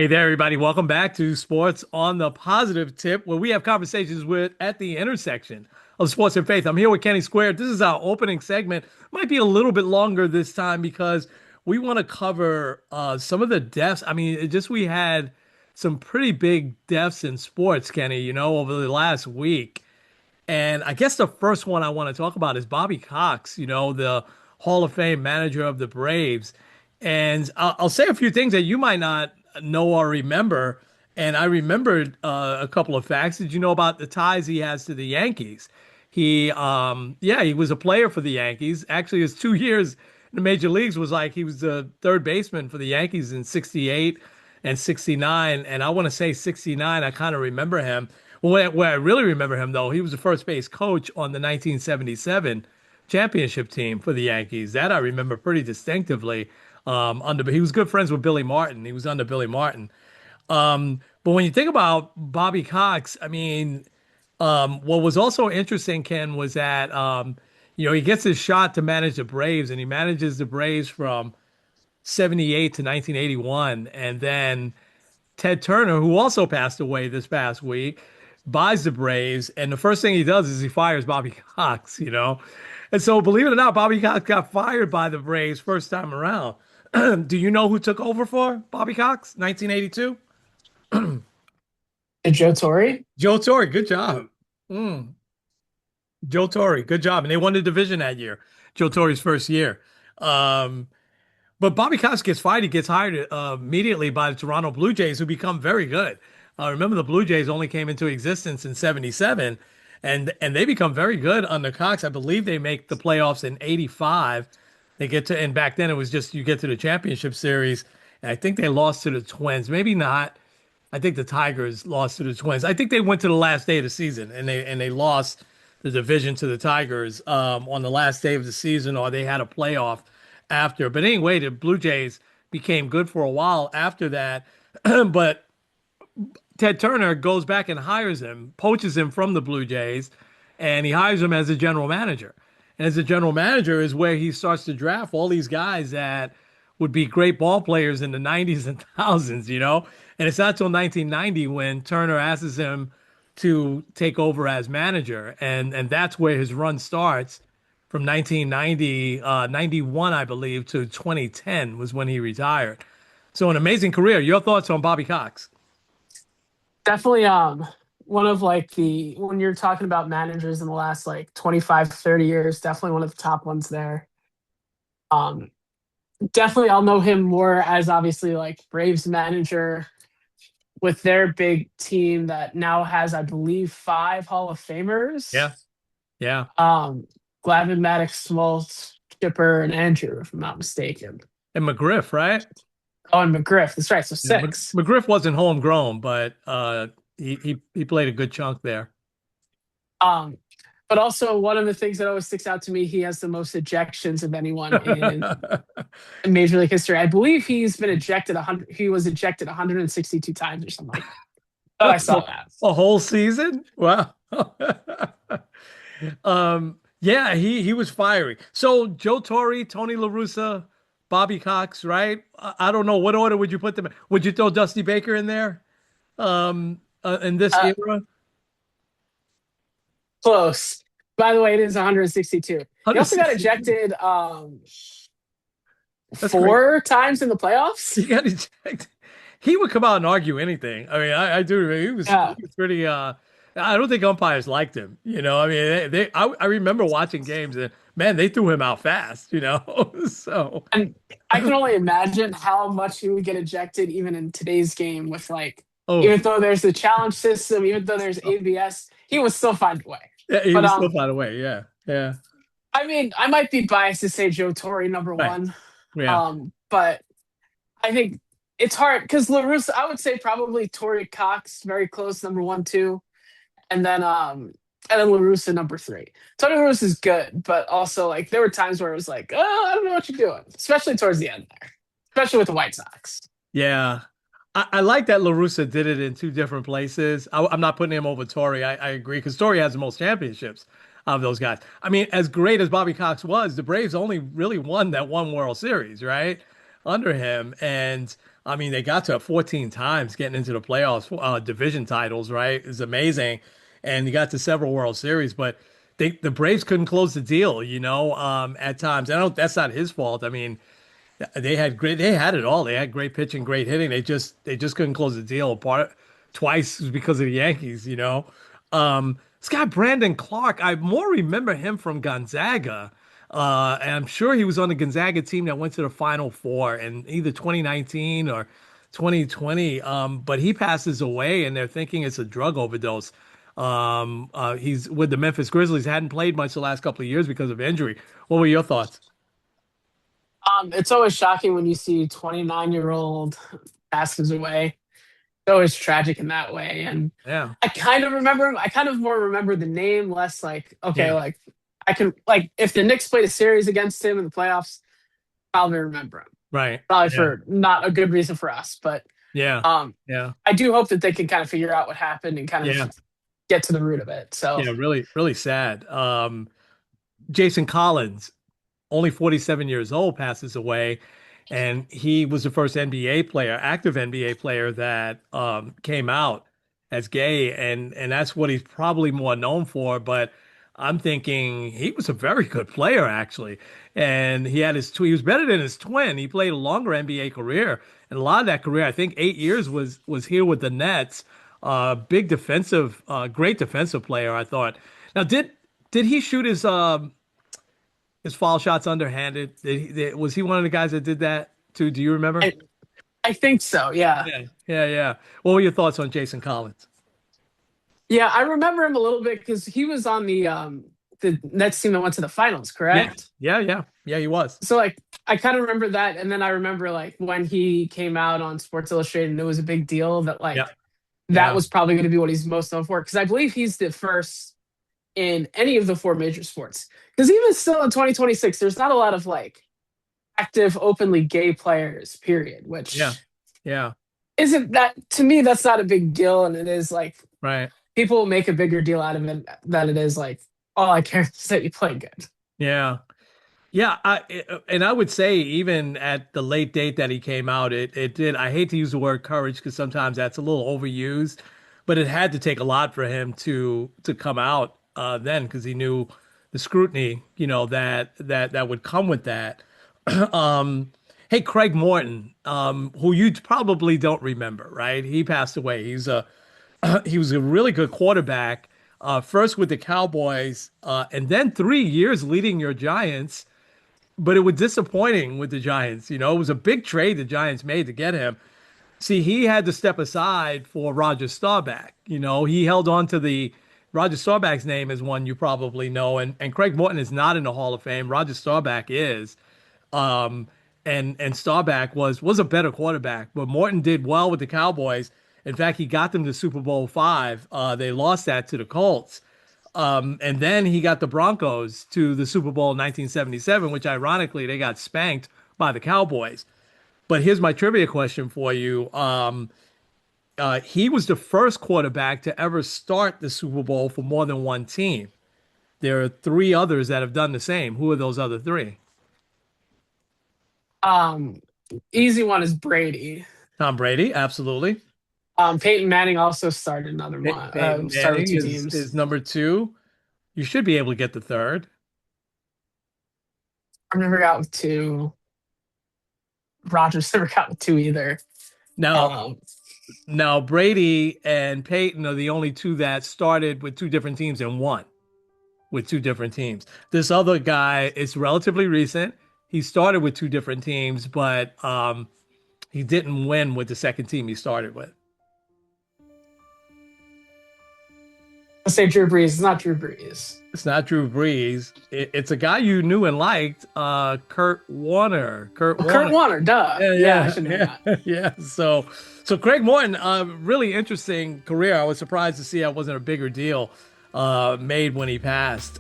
Hey there, everybody. Welcome back to Sports on the Positive Tip, where we have conversations with at the intersection of sports and faith. I'm here with Kenny Square. This is our opening segment. Might be a little bit longer this time because we want to cover some of the deaths. I mean, we had some pretty big deaths in sports, Kenny, over the last week. And I guess the first one I want to talk about is Bobby Cox, the Hall of Fame manager of the Braves. And I'll say a few things that you might not know or remember. And I remembered a couple of facts. Did you know about the ties he has to the Yankees? He was a player for the Yankees. Actually, his 2 years in the major leagues was like he was the third baseman for the Yankees in 68 and 69. And I want to say 69, I kind of remember him. Well, where I really remember him, though, he was the first base coach on the 1977 championship team for the Yankees. That I remember pretty distinctively. He was good friends with Billy Martin. He was under Billy Martin. But when you think about Bobby Cox, I mean, what was also interesting, Ken, was that he gets his shot to manage the Braves, and he manages the Braves from 78 to 1981, and then Ted Turner, who also passed away this past week, buys the Braves, and the first thing he does is he fires Bobby Cox. And so, believe it or not, Bobby Cox got fired by the Braves first time around. Do you know who took over for Bobby Cox, 1982? And Joe Torre? Joe Torre, good job. Mm, Joe Torre, good job. And they won the division that year, Joe Torre's first year. Um, But Bobby Cox gets fired. He gets hired immediately by the Toronto Blue Jays, who become very good. Remember, the Blue Jays only came into existence in '77, and they become very good under Cox. I believe they make the playoffs in '85. And back then it was just you get to the championship series, and I think they lost to the Twins. Maybe not. I think the Tigers lost to the Twins. I think they went to the last day of the season, and they lost the division to the Tigers on the last day of the season, or they had a playoff after. But anyway, the Blue Jays became good for a while after that. But Ted Turner goes back and hires him, poaches him from the Blue Jays, and he hires him as a general manager. And as a general manager is where he starts to draft all these guys that would be great ball players in the 90s and thousands. And it's not until 1990 when Turner asks him to take over as manager. And that's where his run starts from 1990, 91, I believe, to 2010 was when he retired. So an amazing career. Your thoughts on Bobby Cox? Definitely one of like the when you're talking about managers in the last like 25, 30 years, definitely one of the top ones there. Um Definitely I'll know him more as obviously like Braves manager with their big team that now has, I believe, five Hall of Yeah, Famers. yeah. Um Glavine, Maddox, Smoltz, Chipper, and Andrew, if I'm not mistaken. And McGriff, right? Oh, and McGriff. That's right. So Yeah, six. McGriff wasn't homegrown, but he played a good chunk there. Um, but also one of the things that always sticks out to me, he has the most ejections of anyone in Major League history. I believe he's been ejected 100. He was ejected 162 times or something like that. Oh, I saw that. A whole season? Wow. Yeah, he was fiery. So Joe Torre, Tony La Russa, Bobby Cox, right? I don't know what order would you put them in? Would you throw Dusty Baker in there? In this Uh, era? Close. By the way, it is 162. He also got 160. ejected That's great. four times in the playoffs. He got ejected. He would come out and argue anything. I mean, I do remember he Yeah. was pretty I don't think umpires liked him. I mean I remember watching games and man, they threw him out fast. So And I can only imagine how much he would get ejected even in today's game with like, oh, even though there's the challenge system, even though there's ABS, he would still find a way. yeah, he But was still find a way. Yeah. Yeah. I mean, I might be biased to say Joe Torre number Right. one. Yeah. But I think it's hard because LaRusse, I would say probably Torrey Cox, very close, number one, two. And then LaRusse number three. Tony LaRusse is good, but also like there were times where it was like, oh, I don't know what you're doing, especially towards the end there, especially with the White Sox. Yeah. I like that LaRussa did it in two different places. I'm not putting him over Torrey. I agree because Torrey has the most championships of those guys. I mean, as great as Bobby Cox was, the Braves only really won that one World Series, right? under him. And I mean, they got to 14 times getting into the playoffs, division titles, right? It's amazing. And you got to several World Series, but the Braves couldn't close the deal, at times. I don't, that's not his fault. I mean, they had it all. They had great pitching, great hitting. They just couldn't close the deal. Part twice was because of the Yankees. This guy Brandon Clark, I more remember him from Gonzaga. And I'm sure he was on the Gonzaga team that went to the Final Four in either 2019 or 2020. But he passes away, and they're thinking it's a drug overdose. He's with the Memphis Grizzlies, hadn't played much the last couple of years because of injury. What were your thoughts? It's always shocking when you see 29-year-old passes away. It's always tragic in that way. And Yeah, I kind of remember him. I kind of more remember the name, less like, okay, yeah, like I can, like, if the Knicks played a series against him in the playoffs, probably remember him. right. Probably Yeah, for not a good reason for us. But yeah, um, yeah, I do hope that they can kind of figure out what happened and kind of yeah, get to the root of it. So, yeah. Really, really sad. Jason Collins, only 47 years old, passes away. And he was the first NBA player, active NBA player that came out as gay. And that's what he's probably more known for. But I'm thinking he was a very good player, actually. And he was better than his twin. He played a longer NBA career. And a lot of that career, I think 8 years was here with the Nets. Big defensive, great defensive player, I thought. Now, did he shoot his foul shots underhanded? Was he one of the guys that did that too? Do you remember? I, I think so. Yeah. Yeah, yeah, yeah. What were your thoughts on Jason Collins? Yeah. I remember him a little bit because he was on the Nets team that went to the finals, Yeah, correct? yeah, yeah, yeah. He was. So like I kind of remember that, and then I remember like when he came out on Sports Illustrated, and it was a big deal that Yeah, like that yeah, was probably going to be what he's most known for because I believe he's the first in any of the four major sports. Because even still in 2026, there's not a lot of like active, openly gay players. Period. yeah, Which yeah. isn't that to me? That's not a big deal, and it is like Right. people will make a bigger deal out of it than it is like all I care is that you play good. Yeah. Yeah, and I would say even at the late date that he came out, it did. I hate to use the word courage because sometimes that's a little overused, but it had to take a lot for him to come out then because he knew the scrutiny, that would come with that. Um, hey, Craig Morton, who you probably don't remember, right? He passed away. He was a really good quarterback, first with the Cowboys, and then 3 years leading your Giants, but it was disappointing with the Giants. It was a big trade the Giants made to get him. See, he had to step aside for Roger Staubach. He held on to the Roger Staubach's name is one you probably know, and Craig Morton is not in the Hall of Fame. Roger Staubach is. Um, and Staubach was a better quarterback, but Morton did well with the Cowboys. In fact, he got them to Super Bowl five. They lost that to the Colts. And then he got the Broncos to the Super Bowl in 1977, which ironically they got spanked by the Cowboys. But here's my trivia question for you. He was the first quarterback to ever start the Super Bowl for more than one team. There are three others that have done the same. Who are those other three? Um, Easy one is Brady. Tom Brady, absolutely. Peyton Manning also started another one. Peyton Started with Manning two is teams. number two. You should be able to get the third. I've never got with two. Rogers never got with two either. Now, Um, now Brady and Peyton are the only two that started with two different teams and won with two different teams. This other guy is relatively recent. He started with two different teams, but he didn't win with the second team he started with. let's say Drew Brees. It's not Drew Brees. It's not Drew Brees. It's a guy you knew and liked, Kurt Warner. Kurt Well, Kurt Warner. Warner, duh. Yeah, Yeah, I yeah, should know that. yeah, yeah. So Craig Morton, really interesting career. I was surprised to see that wasn't a bigger deal made when he passed.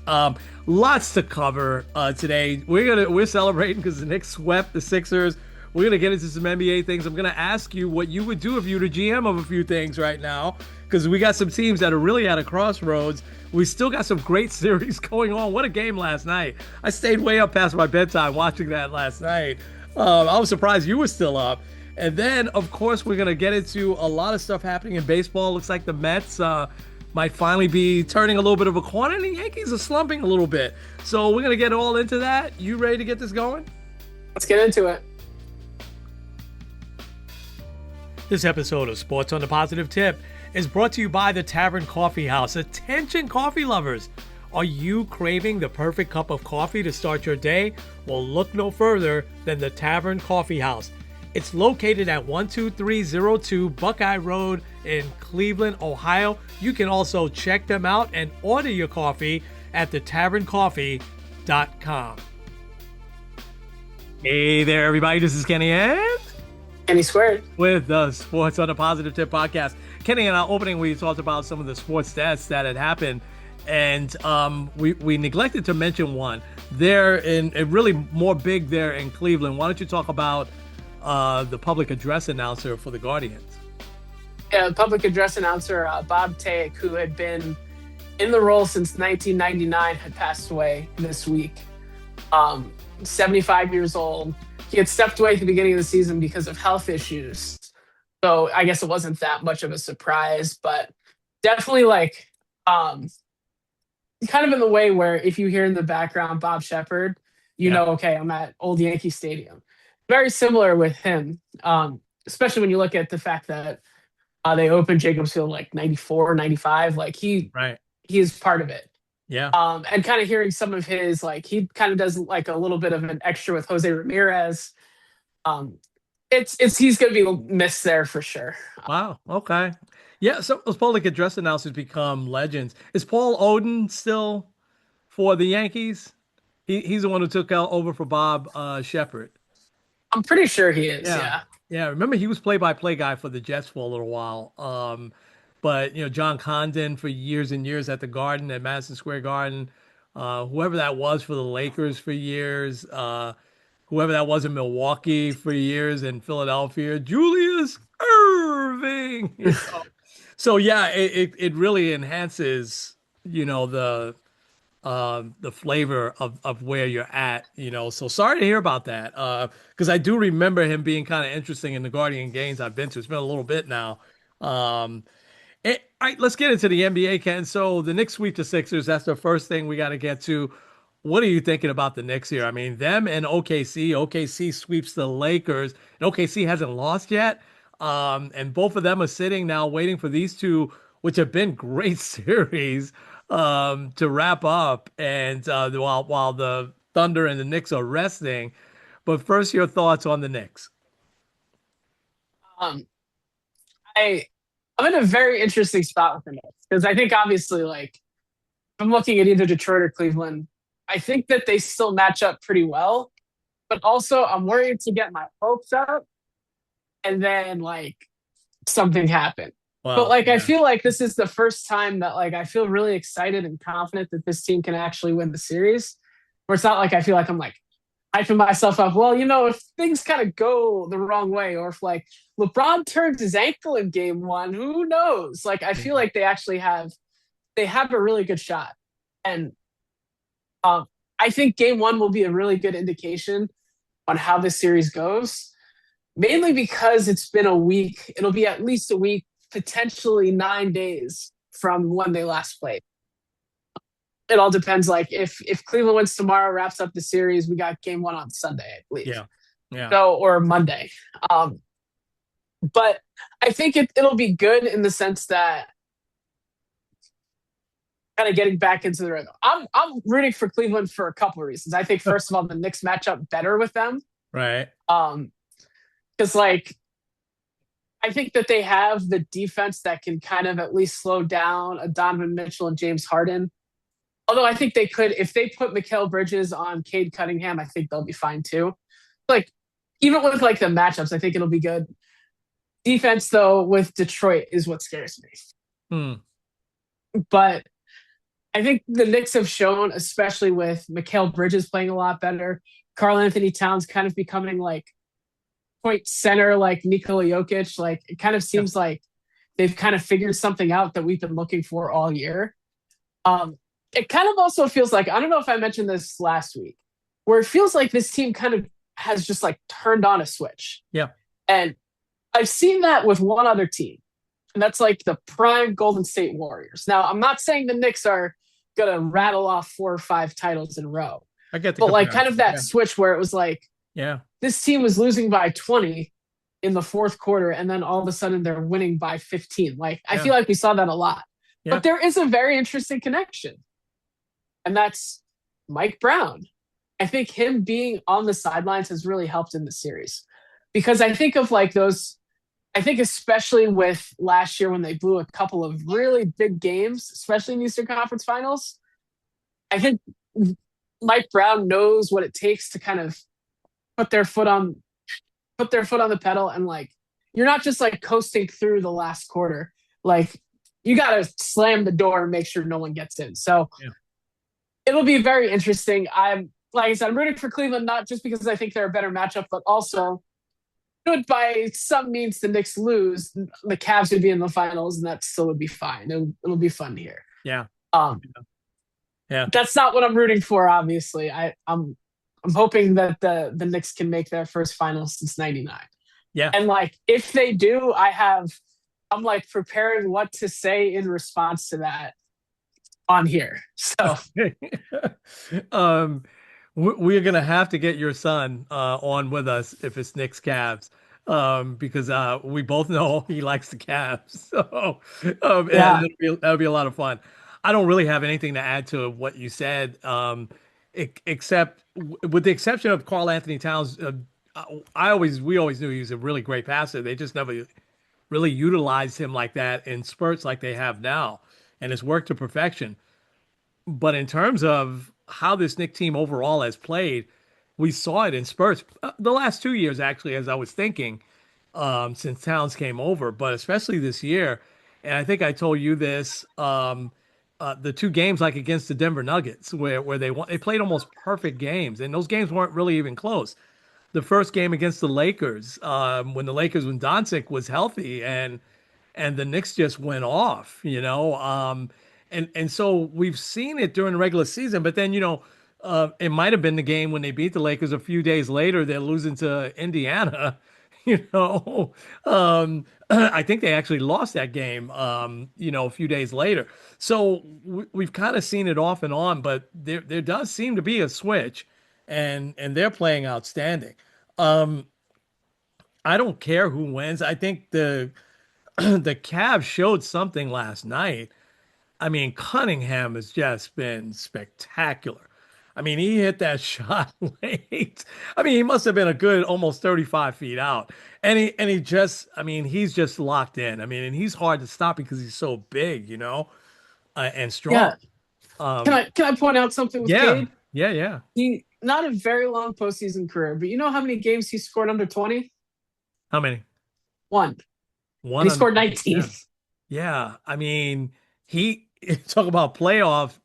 Lots to cover today. We're celebrating because the Knicks swept the Sixers. We're gonna get into some NBA things. I'm gonna ask you what you would do if you were the GM of a few things right now, because we got some teams that are really at a crossroads. We still got some great series going on. What a game last night! I stayed way up past my bedtime watching that last night. I was surprised you were still up. And then, of course, we're gonna get into a lot of stuff happening in baseball. Looks like the Mets might finally be turning a little bit of a corner, and the Yankees are slumping a little bit. So we're gonna get all into that. You ready to get this going? Let's get into it. This episode of Sports on the Positive Tip is brought to you by the Tavern Coffee House. Attention, coffee lovers! Are you craving the perfect cup of coffee to start your day? Well, look no further than the Tavern Coffee House. It's located at 12302 Buckeye Road in Cleveland, Ohio. You can also check them out and order your coffee at thetaverncoffee.com. Hey there, everybody. This is Kenny and Kenny Squared. with the Sports on the Positive Tip podcast. Kenny, in our opening, we talked about some of the sports stats that had happened, and we neglected to mention one. They're in really more big there in Cleveland. Why don't you talk about the public address announcer for the Guardians? Yeah, public address announcer Bob Take, who had been in the role since 1999, had passed away this week. 75 years old. He had stepped away at the beginning of the season because of health issues. So I guess it wasn't that much of a surprise, but definitely kind of in the way where if you hear in the background Bob Shepard, you know, okay, I'm at Old Yankee Stadium. Very similar with him, especially when you look at the fact that they opened Jacobs Field like 94, 95. Like he is part of it. Yeah. And kind of hearing some of his, like he kind of does like a little bit of an extra with Jose Ramirez. He's going to be missed there for sure. Wow. Okay. Yeah. So those public address announcers become legends. Is Paul Odin still for the Yankees? He's the one who took out over for Bob Shepard. I'm pretty sure he is. Yeah. Yeah. Remember, he was play-by-play guy for the Jets for a little while. But John Condon for years and years at the Garden, at Madison Square Garden, whoever that was for the Lakers for years, whoever that was in Milwaukee for years, and Philadelphia, Julius Irving. So yeah, it really enhances the flavor of where you're at. So sorry to hear about that, because I do remember him being kind of interesting in the Guardian games I've been to. It's been a little bit now. All right, let's get into the NBA, Ken. So the Knicks sweep the Sixers. That's the first thing we got to get to. What are you thinking about the Knicks here? I mean, them and OKC. OKC sweeps the Lakers, and OKC hasn't lost yet. And both of them are sitting now waiting for these two, which have been great series, to wrap up. And while the Thunder and the Knicks are resting. But first, your thoughts on the Knicks. Um, I'm in a very interesting spot with the Knicks because I think obviously, like, if I'm looking at either Detroit or Cleveland, I think that they still match up pretty well. But also, I'm worried to get my hopes up and then like something happen. But like, I feel like this is the first time that like I feel really excited and confident that this team can actually win the series. Where it's not like I feel like I'm like hyping myself up. Well, if things kind of go the wrong way, or if like LeBron turns his ankle in game one, who knows? Like, I feel like they have a really good shot. And I think game one will be a really good indication on how this series goes, mainly because it's been a week. It'll be at least a week, potentially 9 days from when they last played. It all depends. Like if Cleveland wins tomorrow, wraps up the series, we got game one on Sunday, I believe. Yeah. So, or Monday. But I think it'll be good in the sense that kind of getting back into the rhythm. I'm rooting for Cleveland for a couple of reasons. I think first of all, the Knicks match up better with them. Right. Because like I think that they have the defense that can kind of at least slow down a Donovan Mitchell and James Harden. Although I think they could, if they put Mikal Bridges on Cade Cunningham, I think they'll be fine too. Like, even with like the matchups, I think it'll be good. Defense, though, with Detroit is what scares me. But I think the Knicks have shown, especially with Mikal Bridges playing a lot better, Karl Anthony Towns kind of becoming like point center, like Nikola Jokic. Like, it kind of seems like they've kind of figured something out that we've been looking for all year. It kind of also feels like, I don't know if I mentioned this last week, where it feels like this team kind of has just like turned on a switch. Yeah. And I've seen that with one other team, and that's like the prime Golden State Warriors. Now, I'm not saying the Knicks are going to rattle off 4 or 5 titles in a row, I get the but like kind comparison. of that Yeah. switch where it was like Yeah. this team was losing by 20 in the fourth quarter, and then all of a sudden they're winning by 15. Like, I Yeah. feel like we saw that a lot. Yeah. But there is a very interesting connection, and that's Mike Brown. I think him being on the sidelines has really helped in the series because I think of like those. I think especially with last year when they blew a couple of really big games, especially in Eastern Conference Finals. I think Mike Brown knows what it takes to kind of put their foot on the pedal, and like you're not just like coasting through the last quarter. Like you got to slam the door and make sure no one gets in. So Yeah. it'll be very interesting. I'm like I said, I'm rooting for Cleveland not just because I think they're a better matchup, but also could by some means the Knicks lose, the Cavs would be in the finals, and that still would be fine. It'll be fun here. Yeah. Um, Yeah. that's not what I'm rooting for. Obviously, I'm hoping that the Knicks can make their first finals since '99. Yeah. And like if they do, I'm like preparing what to say in response to that on here. So um, we're gonna have to get your son on with us if it's Knicks Cavs, because we both know he likes the Cavs. So yeah, that'll be a lot of fun. I don't really have anything to add to what you said, except with the exception of Karl Anthony Towns. We always knew he was a really great passer. They just never really utilized him like that in spurts like they have now, and it's worked to perfection. But in terms of how this Knick team overall has played, we saw it in spurts the last 2 years, actually, as I was thinking, since Towns came over, but especially this year. And I think I told you this, the 2 games like against the Denver Nuggets, where they played almost perfect games, and those games weren't really even close. The first game against the Lakers, when Doncic was healthy and the Knicks just went off, and so we've seen it during the regular season, but then it might have been the game when they beat the Lakers a few days later. They're losing to Indiana, I think they actually lost that game, a few days later. So we've kind of seen it off and on, but there does seem to be a switch, and they're playing outstanding. Um, I don't care who wins. I think the Cavs showed something last night. I mean, Cunningham has just been spectacular. I mean, he hit that shot late. I mean, he must have been a good almost 35 feet out. And he just, I mean, he's just locked in. I mean, and he's hard to stop because he's so big, and strong. yeah. Can Um, I point out something with yeah, Cade? yeah, yeah. He not a very long postseason career, but you know how many games he scored under 20? How many? One. And One he on. scored 19. Yeah. Yeah, I mean, he talk about playoff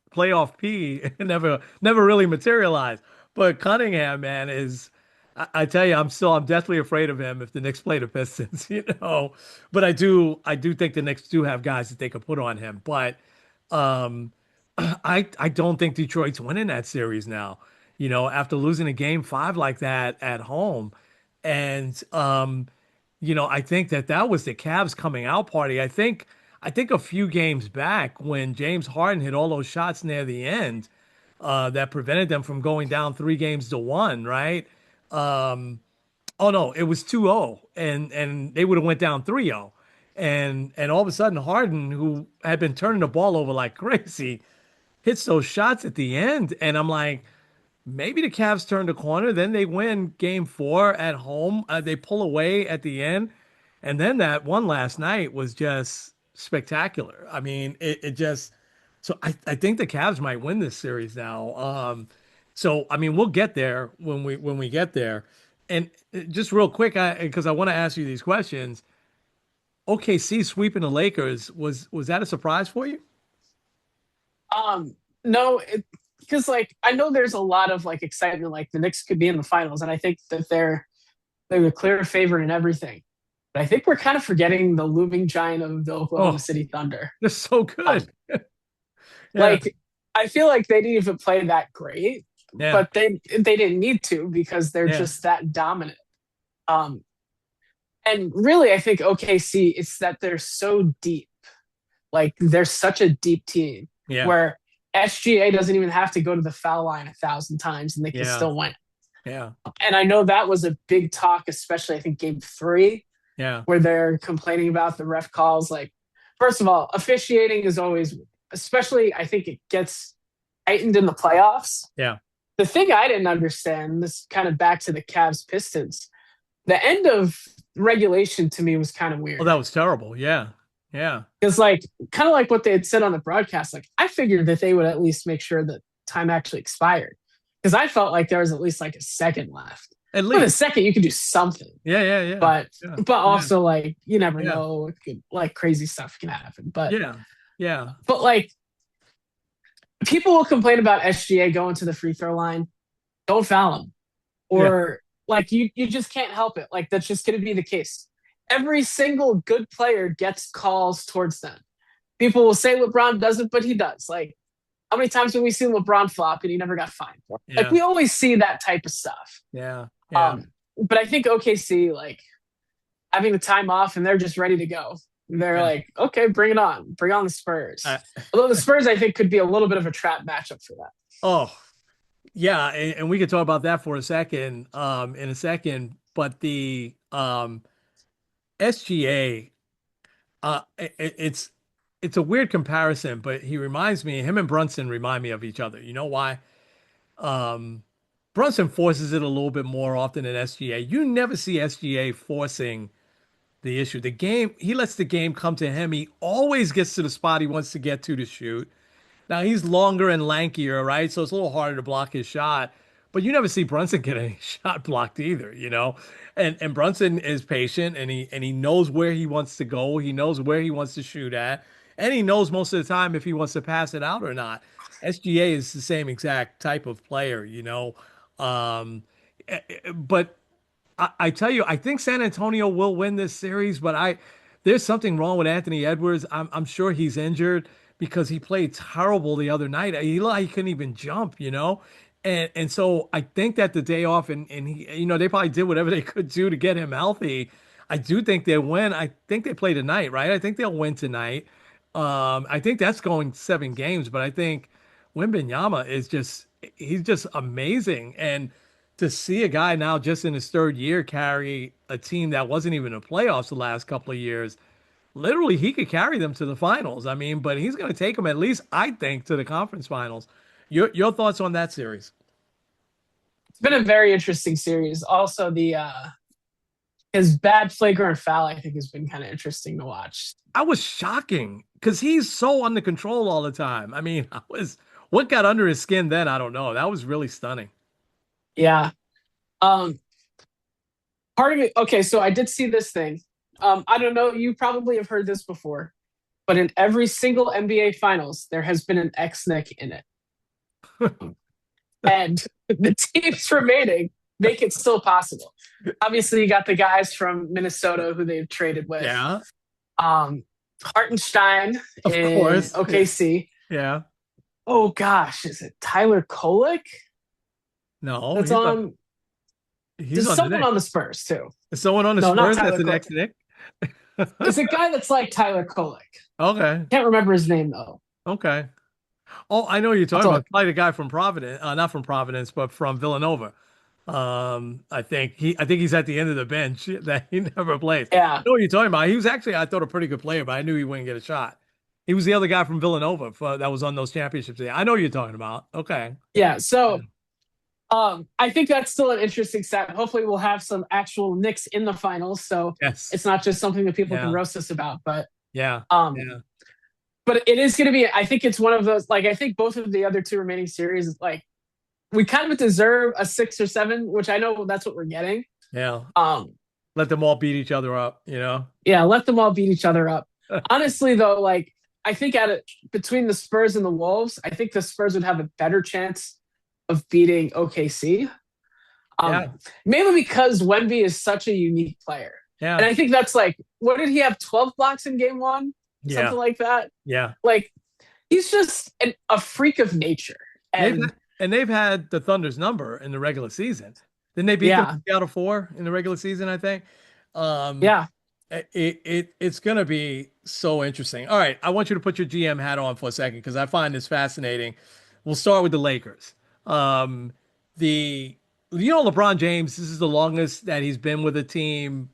P never really materialized. But Cunningham, man, I tell you, I'm deathly afraid of him if the Knicks play the Pistons, But I do think the Knicks do have guys that they could put on him. But um, I don't think Detroit's winning that series now. After losing a game 5 like that at home, and I think that was the Cavs coming out party. I think a few games back when James Harden hit all those shots near the end, that prevented them from going down 3 games to 1, right? Um, oh no, it was 2-0, and they would have went down 3-0. And all of a sudden Harden, who had been turning the ball over like crazy, hits those shots at the end, and I'm like, maybe the Cavs turn the corner. Then they win game 4 at home. They pull away at the end. And then that one last night was just spectacular. I mean, it just, so I think the Cavs might win this series now. So, I mean, we'll get there when we get there. And just real quick, because I want to ask you these questions. OKC sweeping the Lakers, was that a surprise for you? No, because like I know there's a lot of like excitement, like the Knicks could be in the finals, and I think that they're the clear favorite in everything. But I think we're kind of forgetting the looming giant of the Oklahoma Oh, City Thunder. they're so Um, good. Yeah. like I feel like they didn't even play that great, Yeah. but they didn't need to because they're Yeah. just that dominant. Um, and really, I think OKC, it's that they're so deep. Like they're such a deep team Yeah. where SGA doesn't even have to go to the foul line 1,000 times and they can Yeah. still win. Yeah. And I know that was a big talk, especially I think game 3, Yeah. where they're complaining about the ref calls. Like, first of all, officiating is always, especially I think it gets heightened in the playoffs. Yeah. The thing I didn't understand, this kind of back to the Cavs Pistons, the end of regulation to me was kind of Oh, that weird. was terrible. Yeah. Yeah. Because like kind of like what they had said on the broadcast, like I figured that they would at least make sure that time actually expired. Because I felt like there was at least like a second left. At With a least. second, you could do something. Yeah. Yeah. Yeah. But Yeah. but Yeah. also like you never Yeah. know, it could, like crazy stuff can happen. But Yeah. Yeah. but like people will complain about SGA going to the free throw line. Don't foul him. Yeah. Or like you just can't help it. Like that's just going to be the case. Every single good player gets calls towards them. People will say LeBron doesn't, but he does. Like how many times have we seen LeBron flop and he never got fined for it? Like Yeah. we always see that type of stuff. Yeah. Yeah. But I think OKC like having the time off and they're just ready to go. They're Yeah. like, okay, bring on the Spurs. I, Although the Spurs, I think, could be a little bit of a trap matchup for that. oh, yeah. And we could talk about that for a second, in a second. But the SGA, it's a weird comparison, but him and Brunson remind me of each other. You know why? Um, Brunson forces it a little bit more often than SGA. You never see SGA forcing the issue. He lets the game come to him. He always gets to the spot he wants to get to shoot. Now he's longer and lankier, right? So it's a little harder to block his shot. But you never see Brunson get any shot blocked either, you know? And Brunson is patient and he knows where he wants to go. He knows where he wants to shoot at. And he knows most of the time if he wants to pass it out or not. SGA is the same exact type of player, you know. Um, but I tell you, I think San Antonio will win this series, but there's something wrong with Anthony Edwards. I'm sure he's injured because he played terrible the other night. He looked like he couldn't even jump, you know? And so I think that the day off and he, you know, they probably did whatever they could do to get him healthy. I do think they'll win. I think they play tonight, right? I think they'll win tonight. I think that's going 7 games, but I think Wembanyama he's just amazing. And to see a guy now just in his 3rd year carry a team that wasn't even in the playoffs the last couple of years, literally he could carry them to the finals. I mean, but he's going to take them at least, I think, to the conference finals. Your thoughts on that series? It's been a very interesting series. Also, the his bad flagrant foul, I think, has been kind of interesting to watch. I was shocking because he's so under control all the time. I mean, what got under his skin then? I don't know. That was really stunning. Yeah. Um, Part of it. Okay, so I did see this thing. I don't know. You probably have heard this before, but in every single NBA Finals, there has been an ex-Nick in it, and the teams remaining make it still possible. Obviously, you got the guys from Minnesota who they've traded with. Yeah, Hartenstein of in course. OKC. Yeah. Oh gosh, is it Tyler Kolek? No, That's on. he's There's on the someone Knicks. on the Spurs too. Is someone on the No, not Spurs that's Tyler the Kolek. next Nick? There's a guy that's like Tyler Kolek. Okay. Can't remember his name though. Okay. Oh, I know who you're That's talking all. about. Like the guy from Providence, not from Providence, but from Villanova. I think he's at the end of the bench that he never plays. I Yeah, know what you're talking about. He was actually, I thought, a pretty good player, but I knew he wouldn't get a shot. He was the other guy from Villanova that was on those championships. I know what you're talking about. Okay. yeah. So I think that's still an interesting set. Hopefully, we'll have some actual Knicks in the finals, so Yes. it's not just something that people can Yeah. roast us about. But Yeah. um, Yeah. but it is going to be. I think it's one of those. Like I think both of the other two remaining series, like we kind of deserve a 6 or 7, which I know that's what we're getting. Yeah. Um, Let them all beat each other up, you know? yeah, let them all beat each other up. Honestly, though, like I think between the Spurs and the Wolves, I think the Spurs would have a better chance of beating OKC. Yeah. Mainly because Wemby is such a unique player. Yeah. And I think that's like, what did he have? 12 blocks in game 1? Yeah. Something like that. Yeah. Like, he's just a freak of nature. Maybe And And they've had the Thunder's number in the regular season. Didn't they beat them Yeah. 3 out of 4 in the regular season, I think? Um, Yeah. it's gonna be so interesting. All right, I want you to put your GM hat on for a second because I find this fascinating. We'll start with the Lakers. Um, the LeBron James, this is the longest that he's been with a team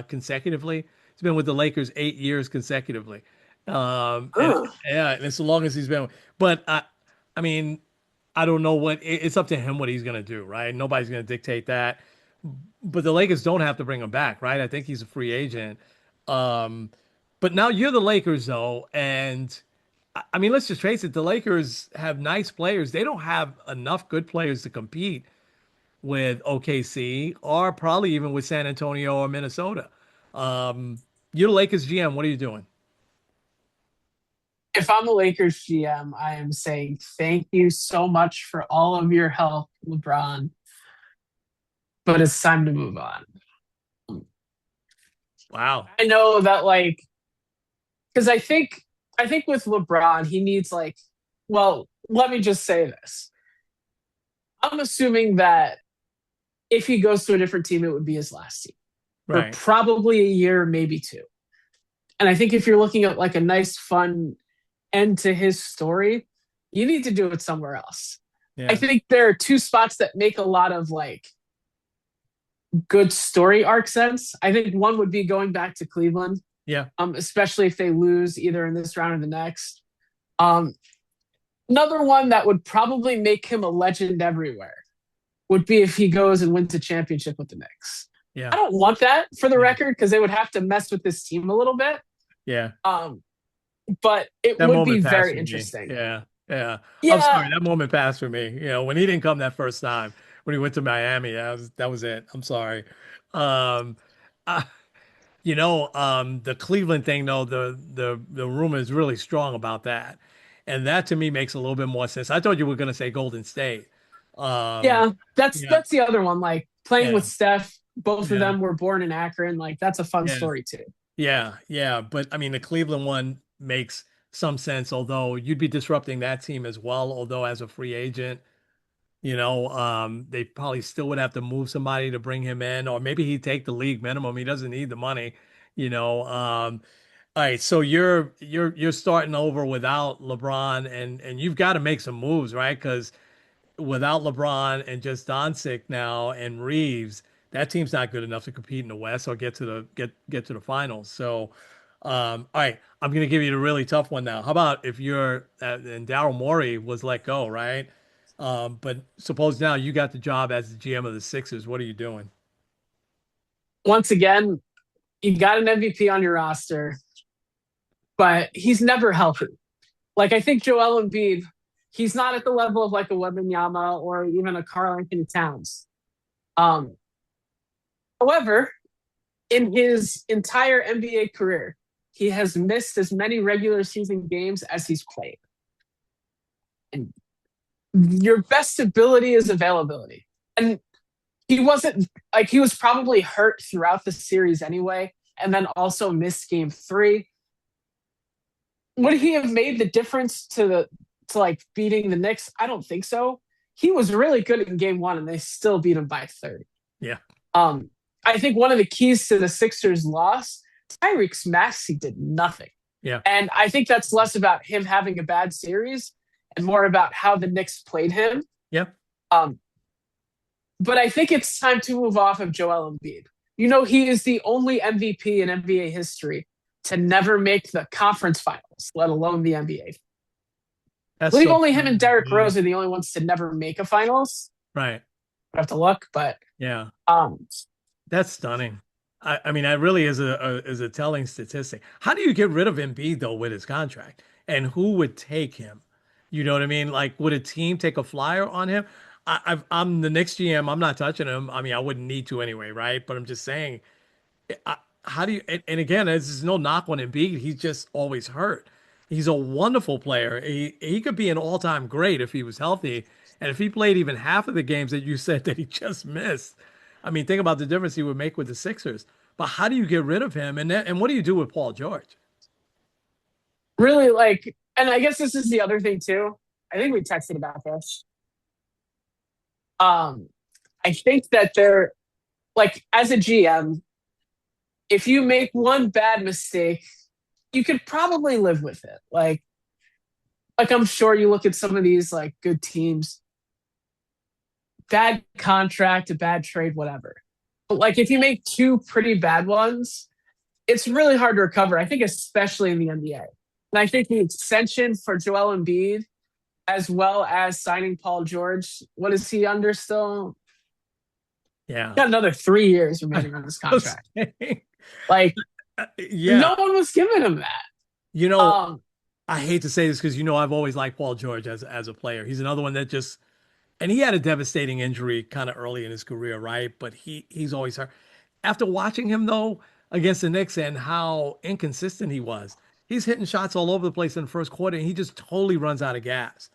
consecutively. He's been with the Lakers 8 years consecutively. And Ugh. yeah, and it's the longest he's been. But I mean, I don't know it's up to him what he's gonna do, right? Nobody's gonna dictate that. But the Lakers don't have to bring him back, right? I think he's a free agent. Um, but now you're the Lakers though, and I mean, let's just face it, the Lakers have nice players. They don't have enough good players to compete with OKC or probably even with San Antonio or Minnesota. Um, you're the Lakers GM. What are you doing? If I'm the Lakers GM, I am saying thank you so much for all of your help, LeBron, but it's time to move on. Wow. I know that because I think with LeBron, he needs well, let me just say this. I'm assuming that if he goes to a different team, it would be his last team for Right. probably a year, maybe two. And I think if you're looking at like a nice, fun end to his story, you need to do it somewhere else. I Yeah. think there are two spots that make a lot of good story arc sense. I think one would be going back to Cleveland, Yeah. especially if they lose either in this round or the next. Um, Another one that would probably make him a legend everywhere would be if he goes and wins a championship with the Knicks. I Yeah. don't want that for the Yeah. record because they would have to mess with this team a little bit. Yeah. Um, but it That would be moment passed very for me. interesting. Yeah. Yeah. I'm Yeah, sorry. That moment passed for me. When he didn't come that first time, when he went to Miami, that was it. I'm sorry. Um, uh, the Cleveland thing though, the rumor is really strong about that. And that to me makes a little bit more sense. I thought you were gonna say Golden State. Um, yeah. That's yeah, that's the other one. Like playing with yeah, Steph, both of yeah, them were born in Akron. Like that's a fun yeah, story too. yeah. But I mean, the Cleveland one makes some sense, although you'd be disrupting that team as well, although as a free agent. They probably still would have to move somebody to bring him in, or maybe he'd take the league minimum. He doesn't need the money, you know. All right, so you're starting over without LeBron, and you've got to make some moves, right? Because without LeBron and just Doncic now and Reeves, that team's not good enough to compete in the West or get to the finals. So, all right, I'm gonna give you the really tough one now. How about if you're and Daryl Morey was let go, right? But suppose now you got the job as the GM of the Sixers. What are you doing? Once again, you got an MVP on your roster, but he's never healthy. Like I think Joel Embiid, he's not at the level of like a Wembanyama or even a Karl Anthony Towns. Um, However, in his entire NBA career, he has missed as many regular season games as he's played. And your best ability is availability. And he was probably hurt throughout the series anyway, and then also missed game three. Would he have made the difference to like beating the Knicks? I don't think so. He was really good in game one and they still beat him by 30. Yeah, Um, I think one of the keys to the Sixers loss, Tyreek Maxey did nothing. yeah, And I think that's less about him having a bad series and more about how the Knicks played him. yeah. Um, but I think it's time to move off of Joel Embiid. He is the only MVP in NBA history to never make the conference finals, let alone the NBA. I That's believe so only him true. and Derrick Yeah, Rose are the only ones to never make a finals. right. I have to look, but Yeah. um, That's stunning. I mean, that really is a telling statistic. How do you get rid of Embiid though with his contract? And who would take him? You know what I mean? Like, would a team take a flyer on him? I'm the next GM. I'm not touching him. I mean, I wouldn't need to anyway, right? But I'm just saying, how do you? And again, there's no knock on Embiid. He's just always hurt. He's a wonderful player. He could be an all-time great if he was healthy, and if he played even half of the games that you said that he just missed. I mean, think about the difference he would make with the Sixers. But how do you get rid of him? And what do you do with Paul George? really and I guess this is the other thing too. I think we texted about this. Um, I think that they're like, as a GM, if you make one bad mistake, you could probably live with it. Like I'm sure you look at some of these like good teams, bad contract, a bad trade, whatever. But like if you make two pretty bad ones, it's really hard to recover. I think especially in the NBA. And I think the extension for Joel Embiid, as well as signing Paul George, what is he under still? Yeah. Got another 3 years I remaining on this was contract. saying, Like yeah. no one was giving him that. You know, Um, I hate to say this because I've always liked Paul George as a player. He's another one that just and he had a devastating injury kind of early in his career, right? But he's always hurt. After watching him though against the Knicks and how inconsistent he was, he's hitting shots all over the place in the first quarter and he just totally runs out of gas.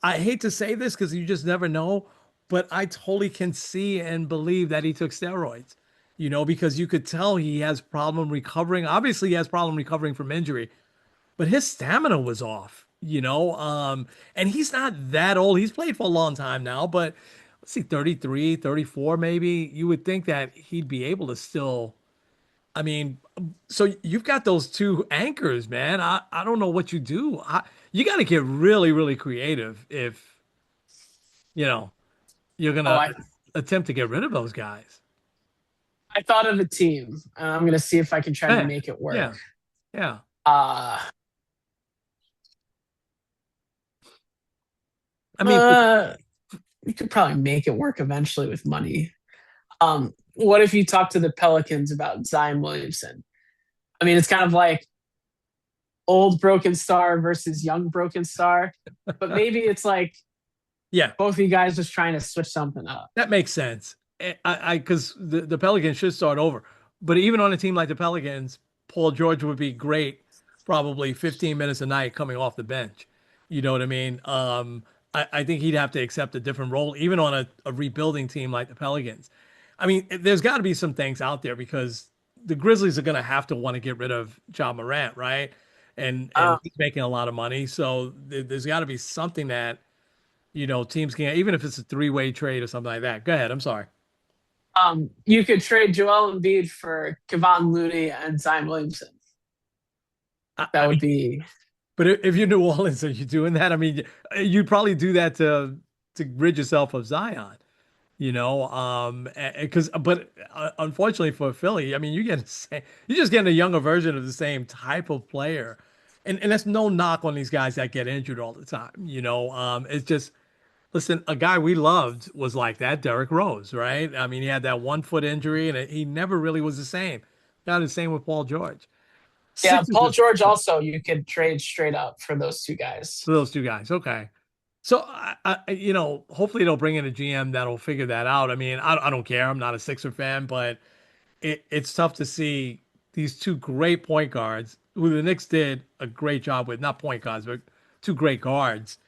I hate to say this because you just never know, but I totally can see and believe that he took steroids, because you could tell he has problem recovering. Obviously, he has problem recovering from injury, but his stamina was off, and he's not that old. He's played for a long time now, but let's see, 33, 34, maybe. You would think that he'd be able to still, I mean, so you've got those two anchors, man. I don't know what you do. You got to get really, really creative if, you know, you're going oh, to I attempt to get rid of those guys. I thought of a team, and I'm gonna see if I can try to Yeah, make it work. yeah, yeah. Uh, I mean, uh, you could probably make it work eventually with money. What if you talk to the Pelicans about Zion Williamson? I mean, it's kind of like old broken star versus young broken star, but maybe it's like yeah, both of you guys just trying to switch something up. that makes sense. Because the Pelicans should start over. But even on a team like the Pelicans, Paul George would be great, probably 15 minutes a night coming off the bench. You know what I mean? I think he'd have to accept a different role, even on a rebuilding team like the Pelicans. I mean, there's got to be some things out there because the Grizzlies are going to have to want to get rid of John Morant, right? And Uh, he's making a lot of money, so there's got to be something that teams can, even if it's a three-way trade or something like that. Go ahead. I'm sorry. you could trade Joel Embiid for Kevon Looney and Zion Williamson. That I would mean, be but if you're New Orleans, are you doing that? I mean, you'd probably do that to rid yourself of Zion, because but unfortunately for Philly, I mean, you're just getting a younger version of the same type of player, and that's no knock on these guys that get injured all the time. It's just listen, a guy we loved was like that, Derrick Rose, right? I mean, he had that 1 foot injury, and he never really was the same. Not the same with Paul George. yeah. Sixers Paul is George also you could trade straight up for those two guys. for those two guys. Okay. So hopefully they'll bring in a GM that'll figure that out. I mean, I don't care. I'm not a Sixer fan, but it's tough to see these two great point guards who the Knicks did a great job with, not point guards, but two great guards.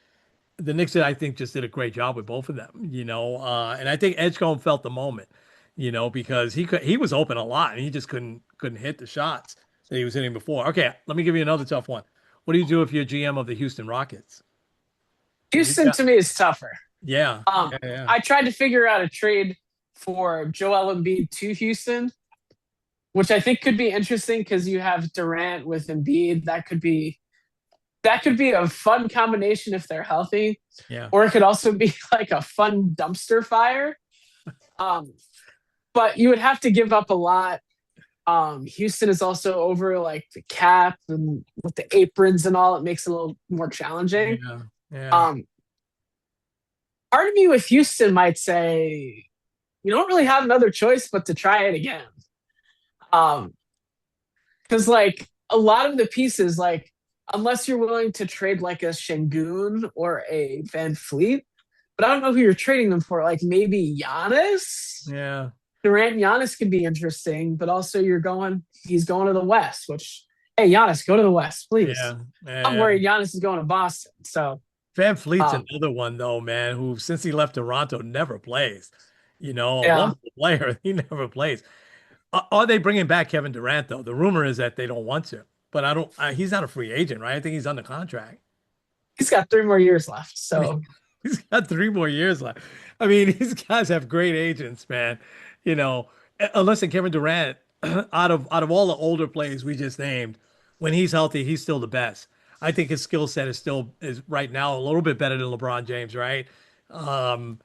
The Knicks did, I think, just did a great job with both of them, and I think Edgecombe felt the moment, because he was open a lot and he just couldn't hit the shots that he was hitting before. Okay, let me give you another tough one. What do you do if you're GM of the Houston Rockets? You Houston got, to me is tougher. yeah, Um, yeah, yeah. I tried to figure out a trade for Joel Embiid to Houston, which I think could be interesting because you have Durant with Embiid. That could be a fun combination if they're healthy, Yeah. or it could also be like a fun dumpster fire. Um, but you would have to give up a lot. Houston is also over like the cap and with the aprons and all. It makes it a little more challenging. Yeah. Yeah. Um, Part of me with Houston might say you don't really have another choice but to try it again. Um, because like a lot of the pieces, like unless you're willing to trade like a Shengun or a Van Fleet, but I don't know who you're trading them for. Like maybe Giannis, Yeah. Durant, and Giannis could be interesting, but also he's going to the West. Which hey, Giannis, go to the West, please. Yeah. I'm Yeah. worried Giannis is going to Boston. So Van Fleet's um, another one though, man, who since he left Toronto never plays. A yeah, wonderful player. He never plays. Are they bringing back Kevin Durant though? The rumor is that they don't want to, but I don't. He's not a free agent, right? I think he's under contract. he's got 3 more years left. I mean, So He's got 3 more years left. I mean, these guys have great agents, man. You know, listen, Kevin Durant, out of all the older players we just named, when he's healthy, he's still the best. I think his skill set is right now a little bit better than LeBron James, right? Um,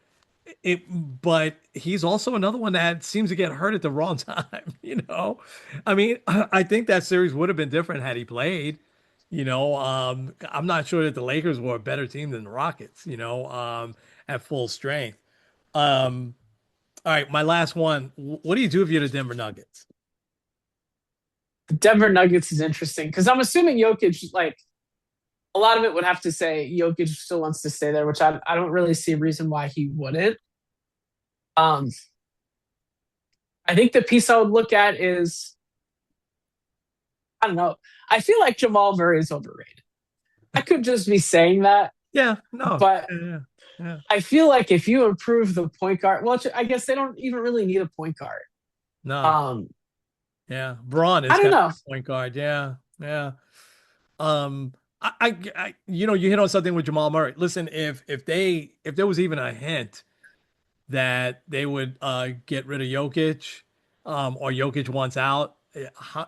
but he's also another one that seems to get hurt at the wrong time, you know? I mean, I think that series would have been different had he played. I'm not sure that the Lakers were a better team than the Rockets, at full strength. Um, all right, my last one. What do you do if you're the Denver Nuggets? The Denver Nuggets is interesting because I'm assuming Jokic, like a lot of it would have to say Jokic still wants to stay there, which I don't really see a reason why he wouldn't. Um, I think the piece I would look at is I don't know. I feel like Jamal Murray is overrated. I could just be saying that, Yeah, no, but yeah, yeah, yeah. I feel like if you improve the point guard, well, I guess they don't even really need a point guard. No, Um, yeah. Braun I is don't kind of know. a point guard. Yeah, yeah. You hit on something with Jamal Murray. Listen, if there was even a hint that they would get rid of Jokic, or Jokic wants out.